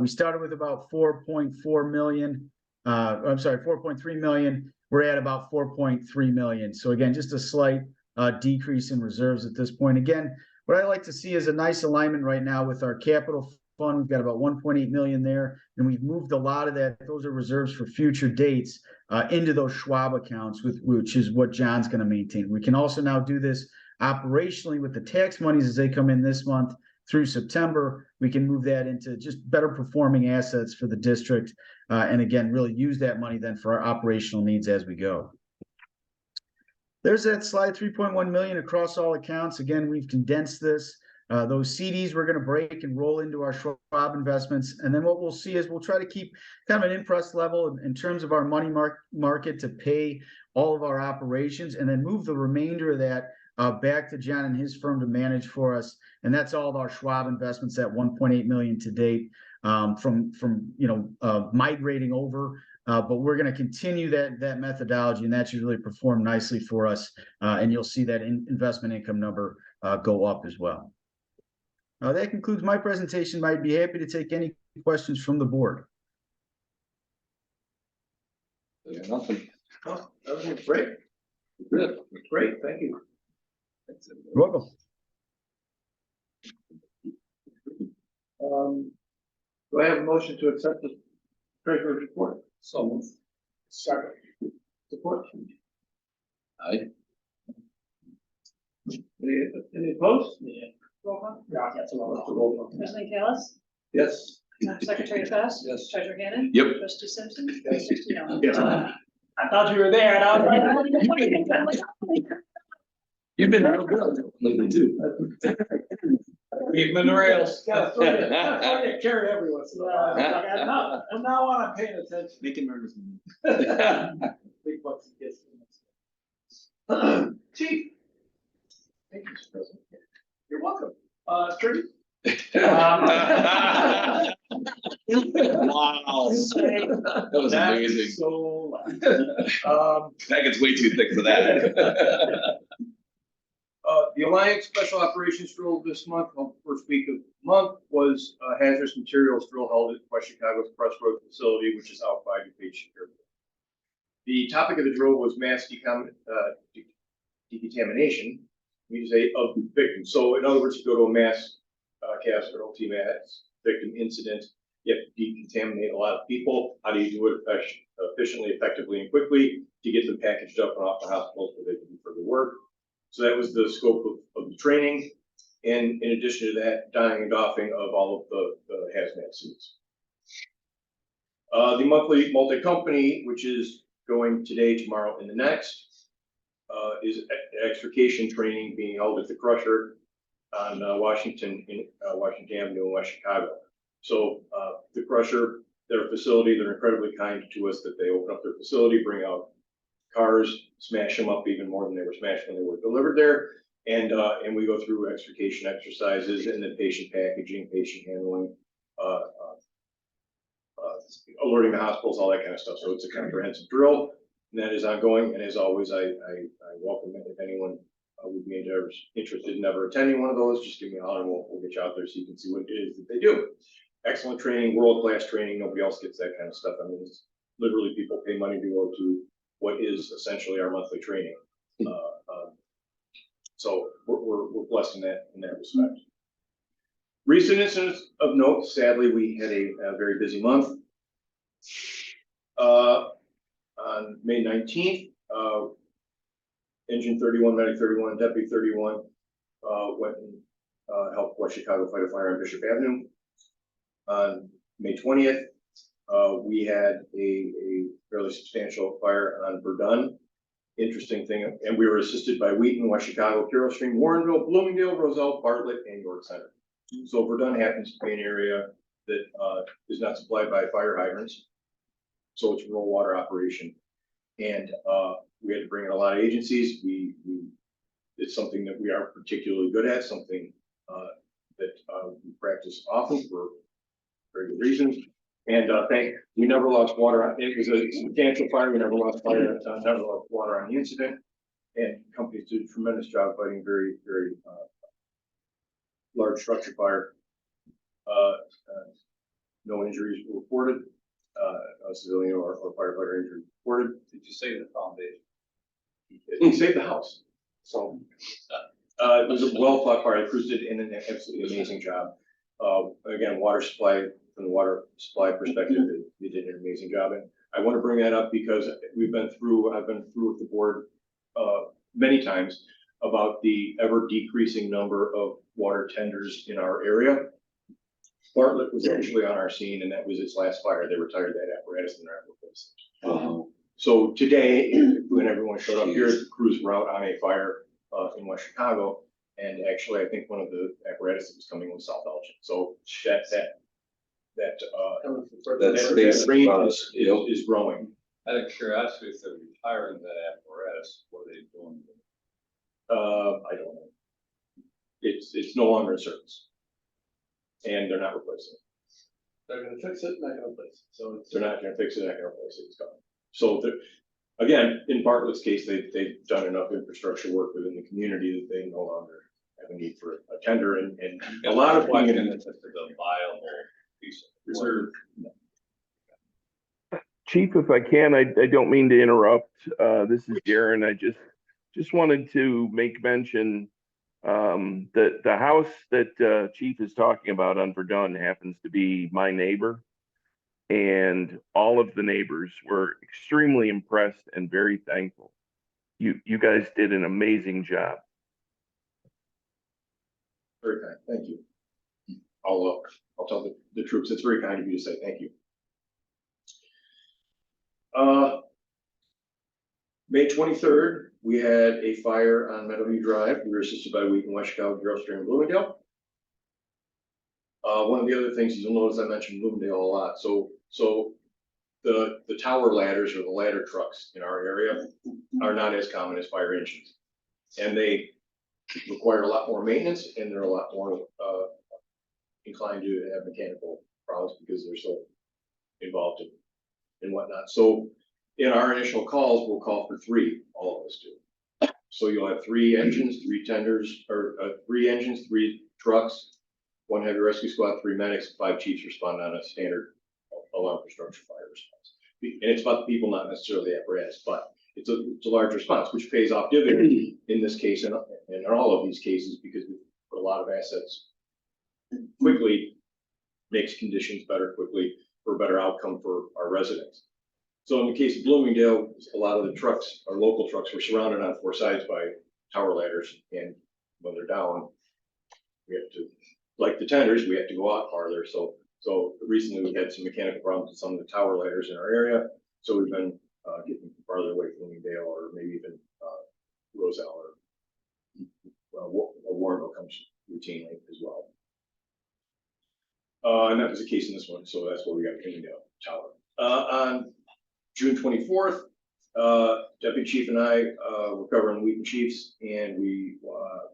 S11: We started with about 4.4 million. I'm sorry, 4.3 million. We're at about 4.3 million. So again, just a slight decrease in reserves at this point. Again, what I like to see is a nice alignment right now with our capital fund. We've got about 1.8 million there, and we've moved a lot of that. Those are reserves for future dates into those Schwab accounts, which is what John's going to maintain. We can also now do this operationally with the tax monies as they come in this month through September. We can move that into just better performing assets for the district, and again, really use that money then for our operational needs as we go. There's that slide, 3.1 million across all accounts. Again, we've condensed this. Those CDs we're going to break and roll into our Schwab investments. And then what we'll see is we'll try to keep kind of an impressed level in terms of our money market to pay all of our operations, and then move the remainder of that back to John and his firm to manage for us. And that's all of our Schwab investments at 1.8 million to date, from migrating over. But we're going to continue that methodology, and that should really perform nicely for us. And you'll see that investment income number go up as well. That concludes my presentation. I'd be happy to take any questions from the board.
S2: Yeah, nothing.
S1: Oh, that was great.
S2: Good.
S1: Great, thank you.
S11: You're welcome.
S1: Do I have a motion to accept the treasurer's report?
S2: So moved.
S1: Second. Support.
S2: Aye.
S1: Any opposed? Yeah.
S3: Roll call.
S1: Yeah, that's a roll call.
S3: President Kalis?
S1: Yes.
S3: Secretary Fast?
S2: Yes.
S3: Treasurer Gannon?
S2: Yep.
S3: Trustee Simpson?
S1: Yes.
S3: Trustee Allen?
S1: Yeah.
S6: I thought you were there, and I was like.
S2: You've been real good lately too.
S8: Keep them in the rails.
S1: Gotta throw you carry every once in a while. I'm now on, I'm paying attention.
S9: Making murders.
S1: Big bucks and kisses. Chief. Thank you, Mr. President. You're welcome. Trudy?
S2: Wow. That was amazing.
S1: So,
S2: That gets way too thick for that.
S1: the Alliance Special Operations Drill this month, first week of the month, was hazardous materials drill held at West Chicago's Press Road facility, which is out by DuPage. The topic of the drill was mass decontamination, means of the victim. So in other words, you go to a mass cast or mass victim incident, you have to decontaminate a lot of people. How do you do it efficiently, effectively, and quickly to get them packaged up and off the hospitals where they can do further work? So that was the scope of the training. And in addition to that, dyeing and doffing of all of the hazmat suits. The monthly multi-company, which is going today, tomorrow, and the next, is extrication training being held at the crusher on Washington Avenue in West Chicago. So the crusher, their facility, they're incredibly kind to us that they open up their facility, bring out cars, smash them up even more than they were smashed when they were delivered there. And we go through extrication exercises and then patient packaging, patient handling, alerting the hospitals, all that kind of stuff. So it's a comprehensive drill, and that is ongoing. And as always, I welcome it. If anyone would be interested in ever attending one of those, just give me a holler and we'll get you out there so you can see what it is that they do. Excellent training, world-class training. Nobody else gets that kind of stuff. I mean, it's literally people pay money to go to what is essentially our monthly training. So we're blessed in that respect. Recent incidents of note, sadly, we had a very busy month. On May 19th, Engine 31, Medic 31, Deputy 31, went and, helped West Chicago fight a fire on Bishop Avenue. On May 20th, we had a fairly substantial fire on Verdun. Interesting thing, and we were assisted by Wheaton, West Chicago, Carroll Stream, Warrenville, Bloomingdale, Roselle, Bartlett, and York Center. So Verdun happens to be an area that is not supplied by fire hydrants. So it's a rural water operation. And we had to bring in a lot of agencies. It's something that we are particularly good at, something that we practice often for very good reasons. And we never lost water. It was a substantial fire. We never lost fire. Never lost water on the incident. And companies did a tremendous job fighting very, very large structure fire. No injuries were reported. A civilian or firefighter injury reported.
S5: Did you say the foundation?
S1: He saved the house. So it was a well fought fire. The crews did an absolutely amazing job. Again, water supply, from the water supply perspective, they did an amazing job. And I want to bring that up because I've been through with the board many times about the ever decreasing number of water tenders in our area. Bartlett was actually on our scene, and that was its last fire. They retired that apparatus and they're not replacing it. So today, when everyone showed up here, the crews were out on a fire in West Chicago, and actually, I think one of the apparatus that was coming was South Elgin. So that range is growing.
S5: Out of curiosity, if they're retiring that apparatus, what are they doing?
S1: I don't know. It's no longer in service, and they're not replacing it.
S2: They're gonna fix it, not gonna replace it, so it's.
S1: They're not going to fix it, not going to replace it. It's gone. So again, in Bartlett's case, they've done enough infrastructure work within the community that they no longer have a need for a tender, and a lot of
S5: Why can't it just be a viable piece of
S1: reserve.
S12: Chief, if I can, I don't mean to interrupt. This is Darren. I just wanted to make mention that the house that Chief is talking about on Verdun happens to be my neighbor. And all of the neighbors were extremely impressed and very thankful. You guys did an amazing job.
S1: Very kind, thank you. I'll tell the troops, it's very kind of you to say thank you. May 23rd, we had a fire on Meadowview Drive. We were assisted by Wheaton, West Chicago, Carroll Stream, and Bloomingdale. One of the other things you'll notice I mentioned Bloomingdale a lot. So the tower ladders or the ladder trucks in our area are not as common as fire engines. And they require a lot more maintenance, and they're a lot more inclined to have mechanical problems because they're so involved in whatnot. So in our initial calls, we'll call for 3, all of us do. So you'll have 3 engines, 3 tenders, or 3 engines, 3 trucks, 1 heavy rescue squad, 3 medics, 5 chiefs respond on a standard alarm for structure fire response. And it's about the people, not necessarily the apparatus, but it's a large response, which pays off dividends in this case and in all of these cases, because we put a lot of assets quickly, makes conditions better quickly for a better outcome for our residents. So in the case of Bloomingdale, a lot of the trucks, our local trucks, were surrounded on 4 sides by tower ladders, and when they're down, we have to, like the tenders, we have to go out farther. So recently we had some mechanical problems with some of the tower ladders in our area. So we've been getting farther away from Bloomingdale, or maybe even Roselle or Warrenville comes routinely as well. And that was the case in this one. So that's where we got Bloomingdale Tower. On June 24th, Deputy Chief and I were covering Wheaton Chiefs, and we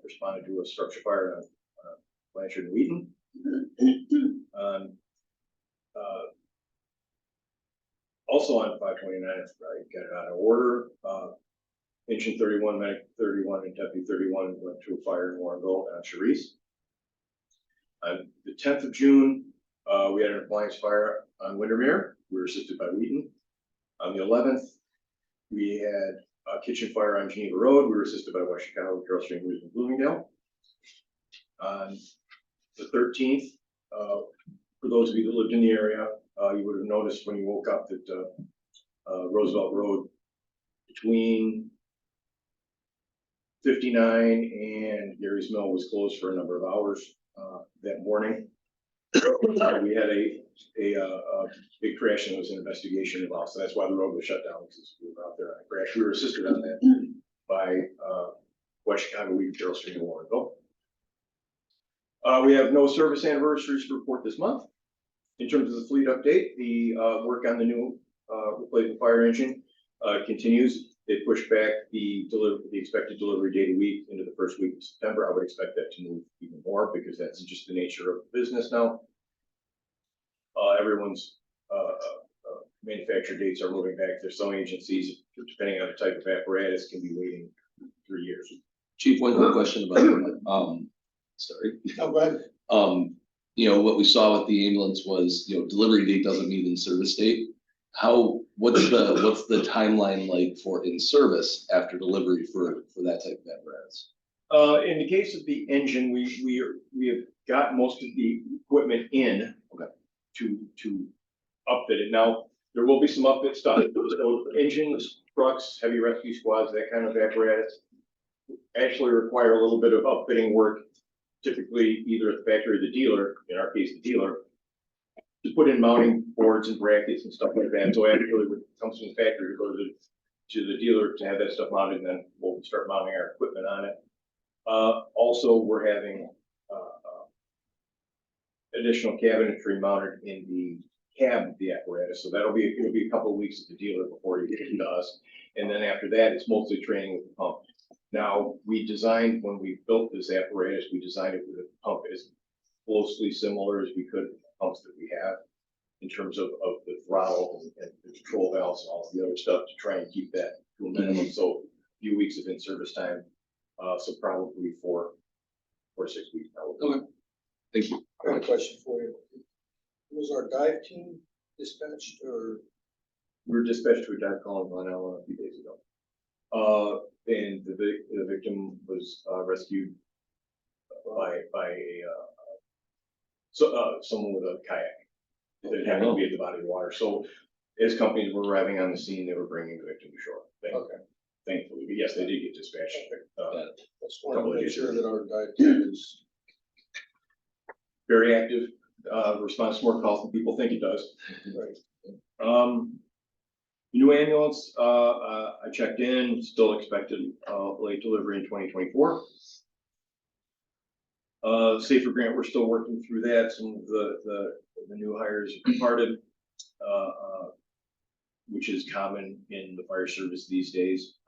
S1: responded to a structure fire on Blanchard and Wheaton. Also on 5/29, I got it out of order. Engine 31, Medic 31, and Deputy 31 went to a fire in Warrenville on Charisse. On the 10th of June, we had an appliance fire on Windermere. We were assisted by Wheaton. On the 11th, we had a kitchen fire on Geneva Road. We were assisted by West Chicago, Carroll Stream, and Bloomingdale. On the 13th, for those of you that lived in the area, you would have noticed when you woke up that Roosevelt Road between 59, and Gary's Mill was closed for a number of hours that morning. We had a big crash, and there was an investigation involved, so that's why the road was shut down, because we were out there on a crash. We were assisted on that by West Chicago, Weed, Carroll Street, and Warrenville. We have no service anniversaries to report this month. In terms of the fleet update, the work on the new replacement fire engine continues. They pushed back the expected delivery date a week into the first week of September. I would expect that to move even more, because that's just the nature of the business now. Everyone's manufacturer dates are moving back. There's some agencies, depending on the type of apparatus, can be waiting 3 years.
S2: Chief, one quick question about that. Sorry.
S8: No, go ahead.
S2: What we saw with the ambulance was, delivery date doesn't mean in service date. What's the timeline like for in service after delivery for that type of apparatus?
S1: In the case of the engine, we have got most of the equipment in to upfit it. Now, there will be some upfit stuff. So engines, trucks, heavy rescue squads, that kind of apparatus actually require a little bit of upfitting work, typically either at the factory or the dealer, in our case, the dealer, to put in mounting boards and brackets and stuff like that. So actually, when it comes from the factory, we go to the dealer to have that stuff mounted, and then we'll start mounting our equipment on it. Also, we're having additional cabinetry mounted in the cab of the apparatus. So it'll be a couple of weeks at the dealer before you get it to us. And then after that, it's mostly training with the pump. Now, when we built this apparatus, we designed it with a pump as closely similar as we could to the pumps that we have in terms of the throttle and the control valves and all of the other stuff to try and keep that to a minimum. So a few weeks of in-service time, so probably 4 or 6 weeks now.
S2: Okay. Thank you.
S8: I have a question for you. Was our dive team dispatched or?
S1: We were dispatched to a dive call in Glen Ellen a few days ago. And the victim was rescued by someone with a kayak that happened to be at the body of water. So as companies were arriving on the scene, they were bringing the victim to shore. Thankfully, but yes, they did get dispatched.
S8: Just wanted to make sure that our dive team is.
S1: Very active, responds to more calls than people think it does.
S8: Right.
S1: New ambulance, I checked in, still expected late delivery in 2024. Safer grant, we're still working through that. Some of the new hires have departed, which is common in the fire service these days.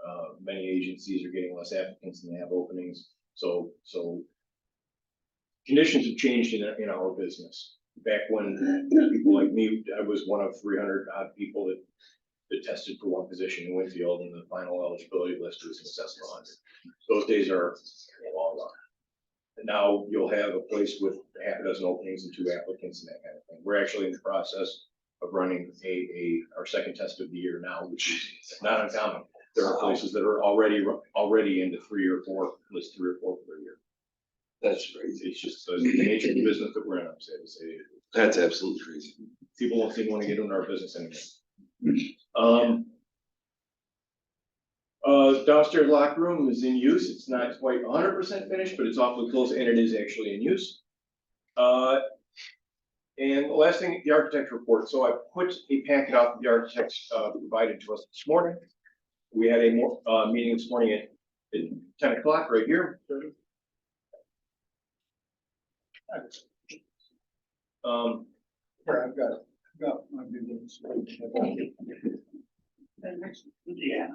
S1: Many agencies are getting less applicants than they have openings. So conditions have changed in our business. Back when people like me, I was one of 300 odd people that tested for one position in Winfield, and the final eligibility list was in excess of 100. Those days are long gone. And now you'll have a place with half a dozen openings and 2 applicants and that kind of thing. We're actually in the process of running our second test of the year now, which is not uncommon. There are places that are already into 3 or 4, list 3 or 4 for the year.
S2: That's crazy.
S1: It's just the nature of the business that we're in. I'm saying.
S2: That's absolutely crazy.
S1: People don't seem to want to get into our business anymore. Downstairs locker room is in use. It's not quite 100% finished, but it's awfully close, and it is actually in use. And the last thing, the architect report. So I put a packet out that the architects provided to us this morning. We had a meeting this morning at 10 o'clock right here.
S8: I've got my business.
S6: Yeah.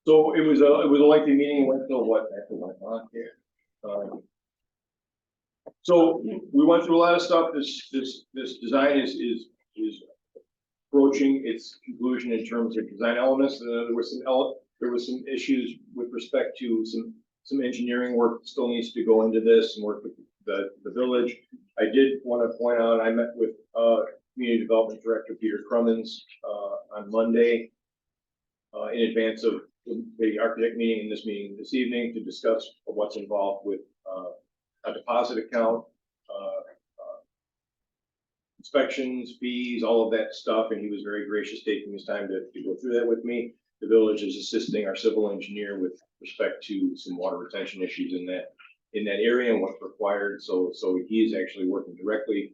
S1: So it was a lengthy meeting. It went till after 1 o'clock. Yeah. So we went through a lot of stuff. This design is approaching its conclusion in terms of design elements. There was some issues with respect to some engineering work that still needs to go into this and work with the village. I did want to point out, I met with Community Development Director Peter Crummins on Monday in advance of the architect meeting and this meeting this evening to discuss what's involved with a deposit account, inspections, fees, all of that stuff. And he was very gracious taking his time to go through that with me. the village is assisting our civil engineer with respect to some water retention issues in that area and what's required. So he is actually working directly.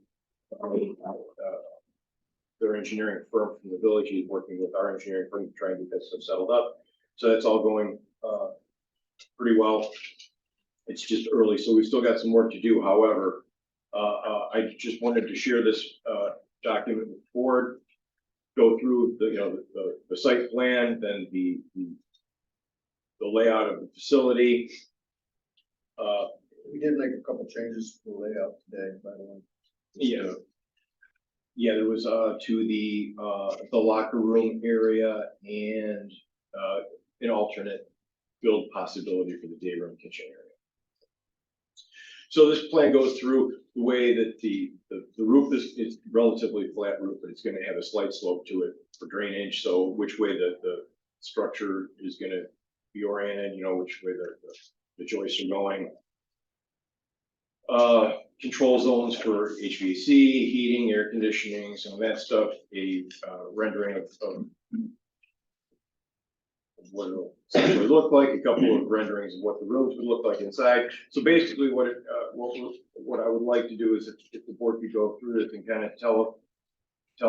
S1: Their engineering firm from the village, he's working with our engineering firm to try and get that stuff settled up. So that's all going pretty well. It's just early, so we've still got some work to do. However, I just wanted to share this document with the board, go through the site plan, then the layout of the facility.
S8: We did make a couple changes to the layout today, by the way.
S1: Yeah. Yeah, there was to the locker room area and an alternate build possibility for the day room kitchen area. So this plan goes through the way that the roof is relatively flat roof, but it's going to have a slight slope to it for drainage. So which way the structure is going to be oriented, which way the joists are going. Control zones for HVAC, heating, air conditioning, some of that stuff, a rendering of what it'll essentially look like, a couple of renderings of what the rooms would look like inside. So basically what I would like to do is if the board could go through this and kind of tell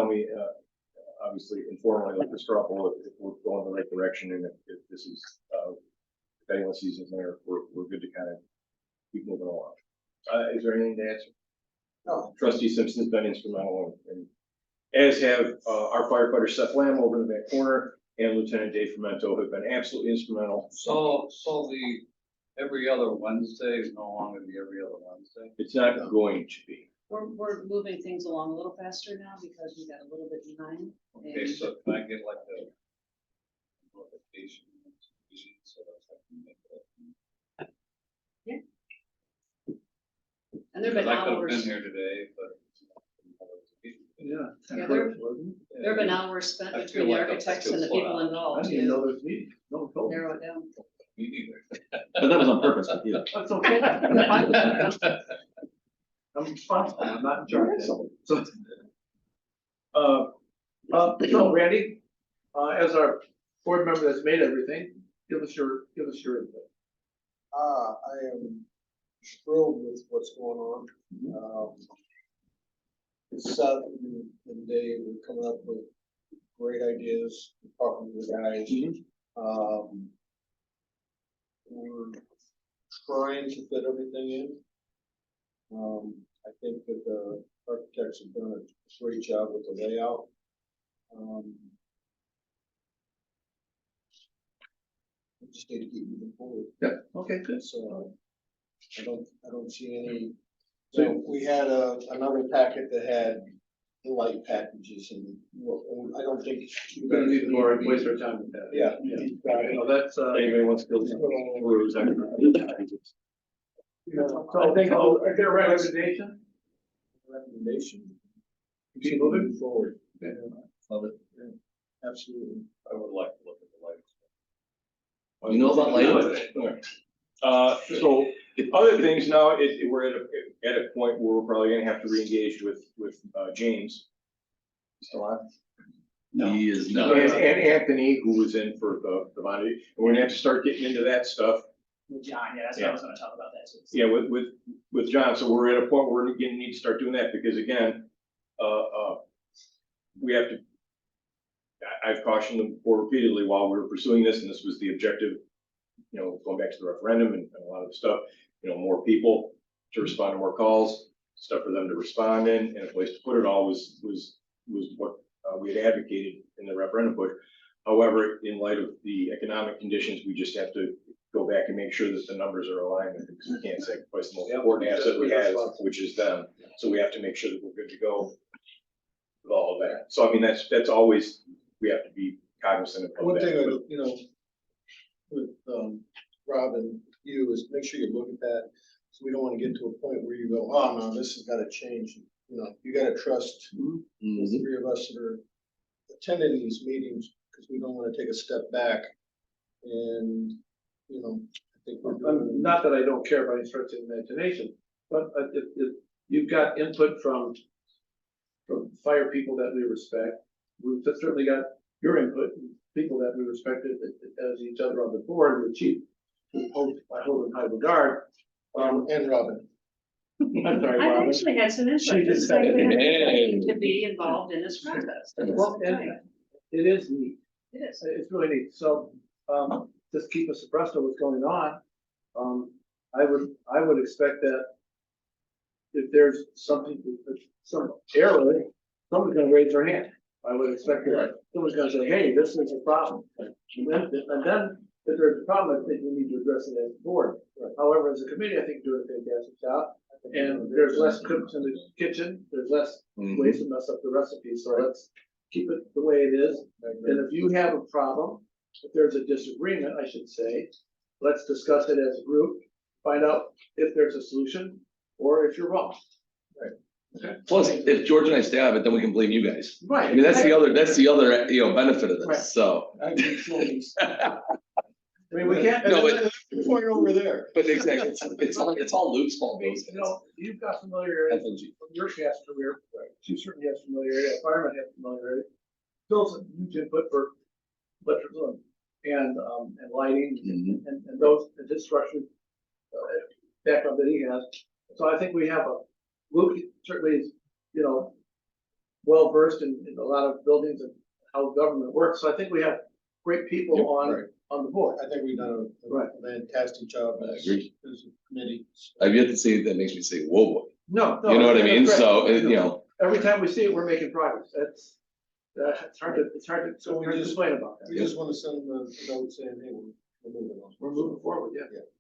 S1: me, obviously informally, like the straw poll, if we're going the right direction and if this is, if anyone sees it there, we're good to kind of keep moving along. Is there anything to answer?
S8: No.
S1: Trustee Simpson's been instrumental and as have our firefighter Seth Lamb over in the back corner and Lieutenant Dave Fermento have been absolutely instrumental.
S5: So the every other Wednesday is no longer the every other Wednesday?
S1: It's not going to be.
S3: We're moving things along a little faster now because we got a little bit behind.
S5: Okay,
S3: and-
S5: so can I get like the notification? So that I can make that.
S3: And there've been
S5: Because I could have been
S3: hours,
S5: here today, but.
S8: Yeah.
S3: Yeah, there've been hours spent
S5: I
S3: between
S5: feel
S3: the
S5: like I
S3: architects
S5: feel
S3: and the
S5: flat
S3: people
S5: out.
S3: involved
S8: I didn't
S3: to
S8: know there was meeting. No one told me.
S3: narrow it down.
S5: Me neither.
S9: But that was on purpose with you.
S8: That's okay. I'm responsible. I'm not in charge. So, so Randy, as our board member that's made everything, give us your input.
S13: I am thrilled with what's going on. Seth and Dave are coming up with great ideas, talking to the guys. We're trying to fit everything in. I think that the architects have done a great job with the layout. We just need to keep moving forward.
S8: Yeah, okay, good.
S13: So I don't see any. So we had another packet that had the light packages and I don't think.
S8: We're gonna need more and waste our time with that.
S13: Yeah.
S8: You know, that's,
S1: Anybody wants to build?
S8: so I think, is there a recommendation?
S13: Recommendation.
S8: Keep moving
S13: forward.
S8: Okay.
S5: Love it.
S13: Absolutely.
S5: I would like to look at the lights.
S2: You know about lighting?
S1: So other things now, we're at a point where we're probably gonna have to re-engage with James. Still on?
S2: He is
S1: And
S2: not.
S1: Anthony, who was in for the bond, and we're gonna have to start getting into that stuff.
S6: With John, yeah, that's what I was gonna talk about that too.
S1: Yeah, with John, so we're at a point where we're gonna need to start doing that, because again, we have to, I've cautioned them before repeatedly while we were pursuing this, and this was the objective, going back to the referendum and a lot of the stuff, more people to respond to more calls, stuff for them to respond in, and a place to put it all was what we had advocated in the referendum push. However, in light of the economic conditions, we just have to go back and make sure that the numbers are aligned, because we can't sacrifice the most important asset we have, which is them. So we have to make sure that we're good to go with all of that. So I mean, that's always, we have to be cognizant of that.
S13: One thing, with Rob and you is make sure you look at that. So we don't want to get to a point where you go, oh no, this has got to change. You got to trust the three of us that are attending these meetings, because we don't want to take a step back. And, I think we're doing.
S8: Not that I don't care about any stretch of imagination, but if you've got input from fire people that we respect, we've certainly got your input.
S13: people that we respected as each other on the board, and the chief, I hold in high regard, and Robin. I'm sorry,
S3: I
S13: Robin.
S3: actually had some
S13: She
S3: insight.
S13: just
S3: It's like
S13: said,
S3: we have
S2: "Hey."
S3: to be involved in this process.
S13: Well, and it is neat.
S3: It is.
S13: It's really neat. So, just keep us abreast of what's going on. I would expect that if there's something, some error, someone's gonna raise their hand. I would expect that someone's gonna say, hey, this is a problem. And then if there's a problem, I think we need to address it as a board. However, as a committee, I think you're doing a fantastic job. And there's less cooks in the kitchen, there's less ways to mess up the recipe, so let's keep it the way it is. And if you have a problem, if there's a disagreement, I should say, let's discuss it as a group, find out if there's a solution, or if you're wrong.
S2: Plus, if George and I stay out of it, then we can blame you guys.
S13: Right.
S2: I mean, that's the other, benefit of
S13: Right.
S2: this, so.
S13: I mean, we can't.
S2: No, but-
S13: Point over there.
S2: But exactly, it's all Luke's fault,
S13: You
S2: basically.
S13: know, you've got familiarity
S2: FNG.
S13: from your past career, you certainly have familiarity, a fireman has familiarity. Phil's a huge input for electrical and lighting
S2: Mhm.
S13: and those, and his structure background that he has. So I think we have Luke certainly is, well versed in a lot of buildings and how government works. So I think we have great people on the board.
S8: I think we've done a fantastic job
S2: I
S8: as
S2: agree.
S8: as a committee.
S2: I've yet to see it that makes me say, whoa, boy.
S13: No.
S2: You know what I mean?
S13: that's
S2: So,
S13: great. Every time we see it, we're making progress. It's hard to
S8: So we just-
S13: explain about that.
S8: We just want to send them a note saying, hey, we're moving on.
S13: We're moving forward,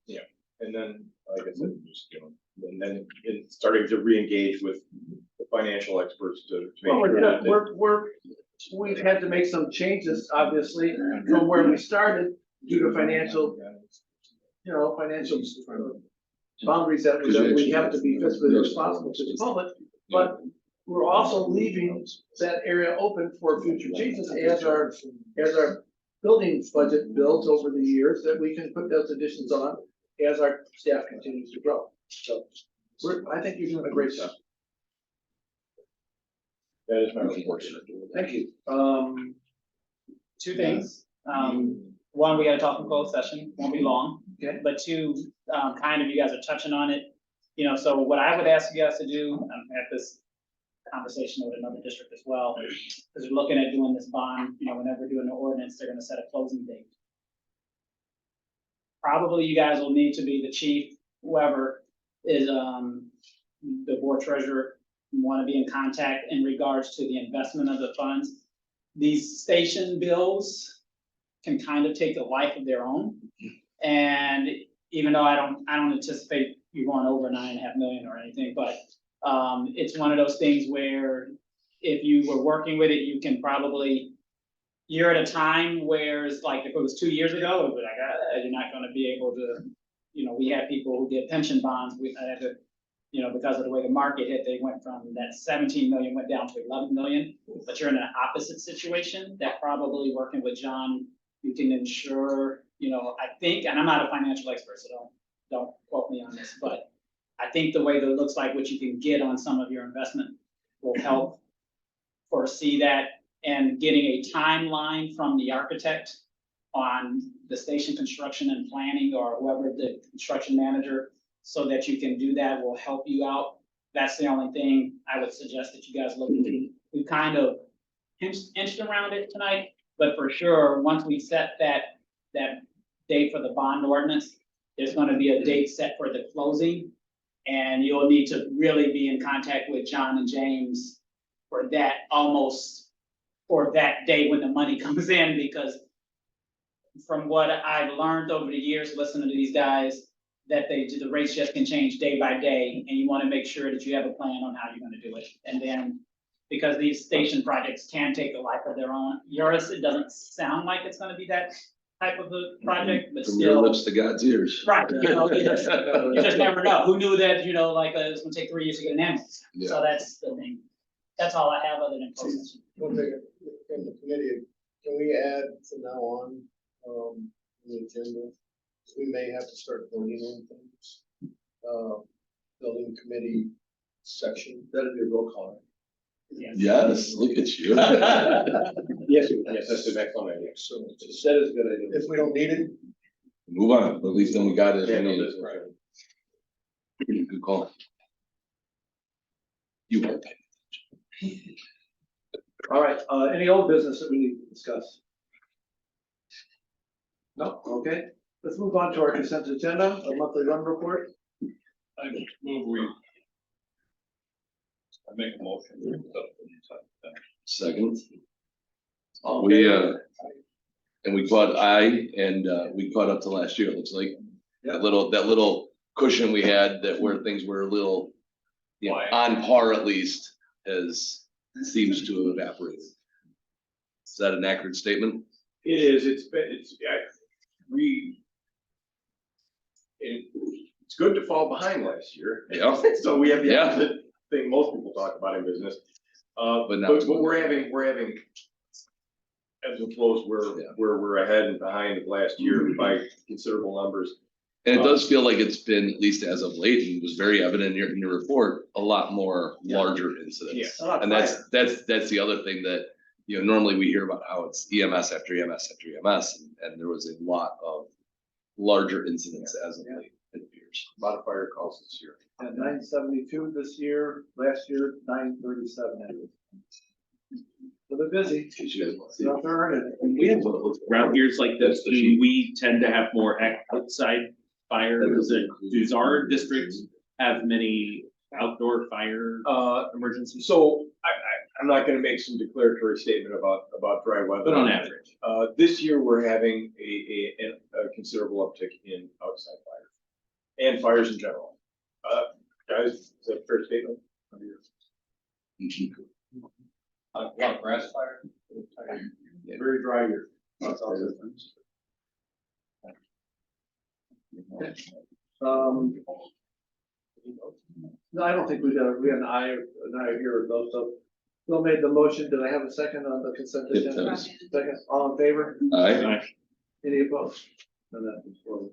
S13: yeah.
S1: And then, like I said, just, and then starting to re-engage with the financial experts to make
S13: Well,
S1: sure that.
S13: we've had to make some changes, obviously, from where we started due to financial boundaries that we have to be fiscally responsible to the public. But we're also leaving that area open for future changes as our building budget builds over the years, that we can put those additions on as our staff continues to grow. So I think you're doing a great job.
S1: That is my report.
S13: Thank you.
S6: Two things. One, we gotta talk in closed session, won't be long.
S13: Okay.
S6: But two, kind of, you guys are touching on it. So what I would ask you guys to do, at this conversation with another district as well, because we're looking at doing this bond, whenever we're doing the ordinance, they're gonna set a closing date. Probably you guys will need to be the chief, whoever is, the board treasurer, want to be in contact in regards to the investment of the funds. These station bills can kind of take a life of their own. And even though I don't anticipate you going over 9.5 million or anything, but it's one of those things where if you were working with it, you can probably, you're at a time where it's like, if it was 2 years ago, it would be like, you're not gonna be able to, we had people who did pension bonds, we had to, because of the way the market hit, they went from that 17 million went down to 11 million, but you're in an opposite situation that probably working with John, you can ensure, I think, and I'm not a financial expert, so don't quote me on this, but I think the way that it looks like what you can get on some of your investment will help foresee that, and getting a timeline from the architect on the station construction and planning, or whoever the construction manager, so that you can do that will help you out. That's the only thing I would suggest that you guys look into. We kind of inched around it tonight, but for sure, once we set that date for the bond ordinance, there's gonna be a date set for the closing. And you'll need to really be in contact with John and James for that day when the money comes in, because from what I've learned over the years, listening to these guys, that the rates just can change day by day, and you want to make sure that you have a plan on how you're going to do it. And then, because these station projects can take a life of their own, yours, it doesn't sound like it's going to be that type of a project, but
S2: From your
S6: still.
S2: lips to God's ears.
S6: Right, you just never know. Who knew that, it's gonna take 3 years to get an ambulance?
S2: Yeah.
S6: So that's the thing. That's all I have other than closing.
S8: One thing in the committee, can we add from now on, the agenda? We may have to start voting on things. Building committee section.
S13: That'd be a roll call.
S2: Yes, look at you.
S1: Yes, that's an excellent idea.
S8: So
S1: That is a good idea.
S8: if we don't need it,
S2: Move on, but at least then we got it.
S1: Yeah,
S2: if
S1: no
S2: we need
S1: business, right.
S2: it. Good call. You were.
S13: All right, any old business that we need to discuss? No, okay, let's move on to our consent agenda, a monthly run report.
S5: I move we. I make a motion. to accept the
S2: Second.
S13: All in
S2: We,
S13: favor?
S2: and we caught up to last year, it looks like. That little cushion we had that where things were a little, you know, on par at least, seems to have evaporated. Is that an accurate statement?
S1: It is, it's good to fall behind last year.
S2: Yeah.
S1: So we have the
S2: Yeah.
S1: opposite thing most people talk about in business.
S2: But now
S1: But
S2: it's-
S1: we're having ebbs and flows
S2: Yeah.
S1: where we're ahead and behind of last year by considerable numbers.
S2: And it does feel like it's been, at least as of late, and it was very evident in your report, a lot more larger incidents.
S13: A lot
S2: And
S13: higher.
S2: that's the other thing that, you know, normally we hear about how it's EMS after EMS after EMS, and there was a lot of larger incidents as of late, it appears.
S1: A lot of fire calls this year.
S13: And 972 this year, last year, 937. So they're busy, so they're earning it.
S9: We have around years like this, do we tend to have more outside fire? Does our district have many outdoor fire emergencies?
S1: So I'm not gonna make some declaratory statement about dry weather.
S9: But on average,
S1: This year, we're having a considerable uptick in outside fires and fires in general. Guys, is that a fair statement?
S5: A lot of grass fire.
S1: Very dry year.
S13: No, I don't think we got an eye here though, so Bill made the motion, did I have a second on the consent
S2: It
S13: agenda?
S2: does.
S13: Second, all in favor?
S2: Aye.
S13: Any opposed? No, that was forward.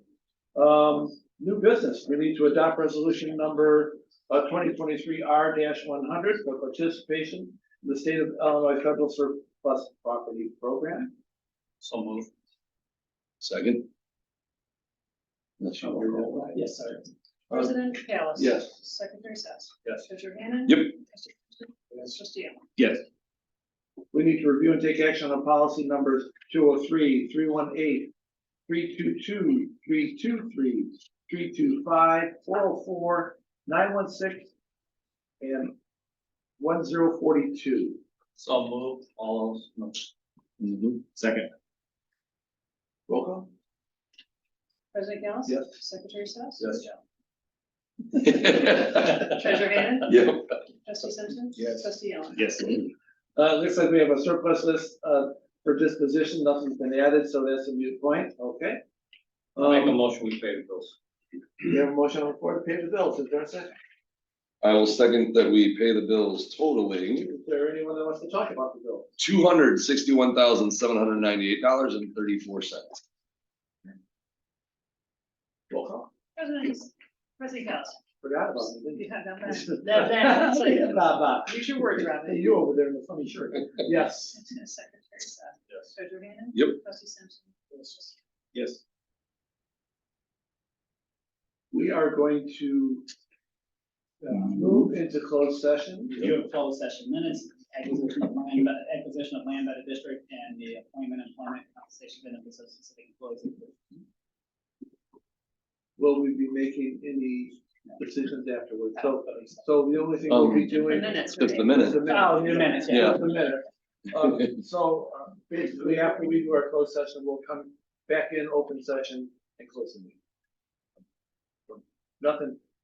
S13: New business, we need to adopt resolution number 2023 R-100 for participation in the state of Illinois federal surplus property program.
S5: So move.
S2: Second?
S13: Yes, sir.
S3: President Callis.
S13: Yes.
S3: Secretary Sass.
S13: Yes.
S3: Treasurer Gannen.
S2: Yep.
S3: Trustee Allen.
S9: yes,
S13: We need to review and take action on policy numbers 203, 318, 322, 323, 325, 404, 916, and 1042.
S5: So move all those.
S9: second,
S13: Roll call?
S3: President Callis.
S13: Yes.
S3: Secretary Sass.
S13: Yes.
S3: Treasurer Gannen.
S2: Yep.
S3: Trustee Simpson.
S8: Yes.
S3: Trustee Allen.
S9: yes,
S13: Looks like we have a surplus list, for disposition, nothing's been added, so that's a mute point, okay?
S5: Make a motion, we pay the bills.
S13: We have a motion on the floor to pay the bills, is there a second?
S2: I will second that we pay the bills totaling
S13: Is there anyone that wants to talk about the bill?
S2: $261,798.34.
S13: Roll call.
S3: President Callis.
S13: Forgot about me, didn't
S3: You
S13: you?
S3: have that.
S13: Blah, blah.
S3: Use your words,
S13: Hey,
S3: Robin.
S13: you over there in the funny shirt. Yes.
S3: Secretary Sass.
S5: Yes.
S3: Treasurer Gannen.
S2: Yep.
S3: Trustee Simpson.
S9: yes.
S13: We are going to move into closed session.
S6: Review of closed session minutes, acquisition of land by the district, and the appointment, employment, compensation benefits of specific employees.
S13: Will we be making any decisions afterwards? So the only thing we'll be doing.
S3: Minutes,
S2: Just the
S3: right?
S2: minute.
S6: Oh, the minutes, yeah.
S2: Yeah.
S13: Just a minute. So basically, after we do our closed session, we'll come back in open session and close the meeting.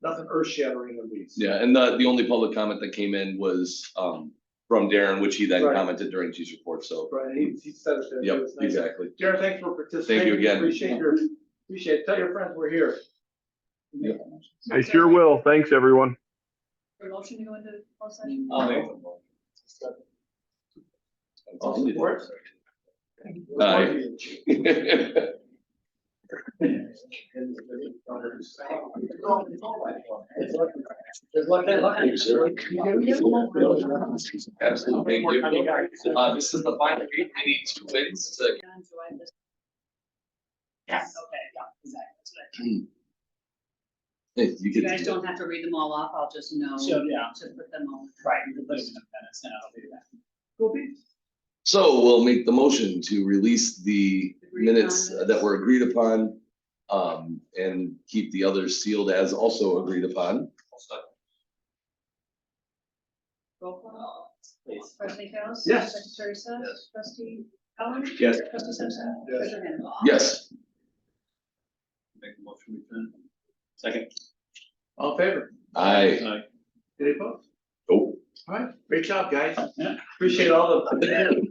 S13: Nothing earth shattering on these.
S2: Yeah, and the only public comment that came in was from Darren, which he then
S13: Right.
S2: commented during Chief's report, so.
S13: Right, he said it there.
S2: Yep,
S13: It was nice.
S2: exactly.
S13: Darren, thanks for participating.
S2: again.
S13: Appreciate it. Tell your friends we're here.
S12: I sure will. Thanks, everyone.
S3: For motion to go into closed session?
S5: I'll make the motion.
S13: All support?
S2: Aye. Thank you, sir. Absolutely, thank you. This is the final week, I need 2 wins to.
S3: Yes. Okay, yeah, exactly. That's what I-
S2: Hey, you
S3: You
S2: get
S3: guys
S2: to-
S3: don't have to read them all off, I'll just know
S6: So, yeah,
S3: to put them all.
S6: right, you can put it in the minutes and I'll do that.
S2: So we'll make the motion to release the
S3: Agreed
S2: minutes
S3: upon
S2: that were agreed upon. And keep the others sealed as also agreed upon.
S3: Roll call.
S6: Please.
S3: Trustee House?
S9: Yes.
S3: Secretary Seth?
S5: Yes.
S3: Trustee Allen?
S9: Yes.
S3: Trustee Simpson?
S13: Yes.
S3: Treasurer Hannah?
S2: Yes.
S5: Make a motion, we can.
S9: Second. All in favor?
S2: Aye.
S9: Any opposed?
S2: Oh.
S9: All right, great job, guys. Appreciate all the.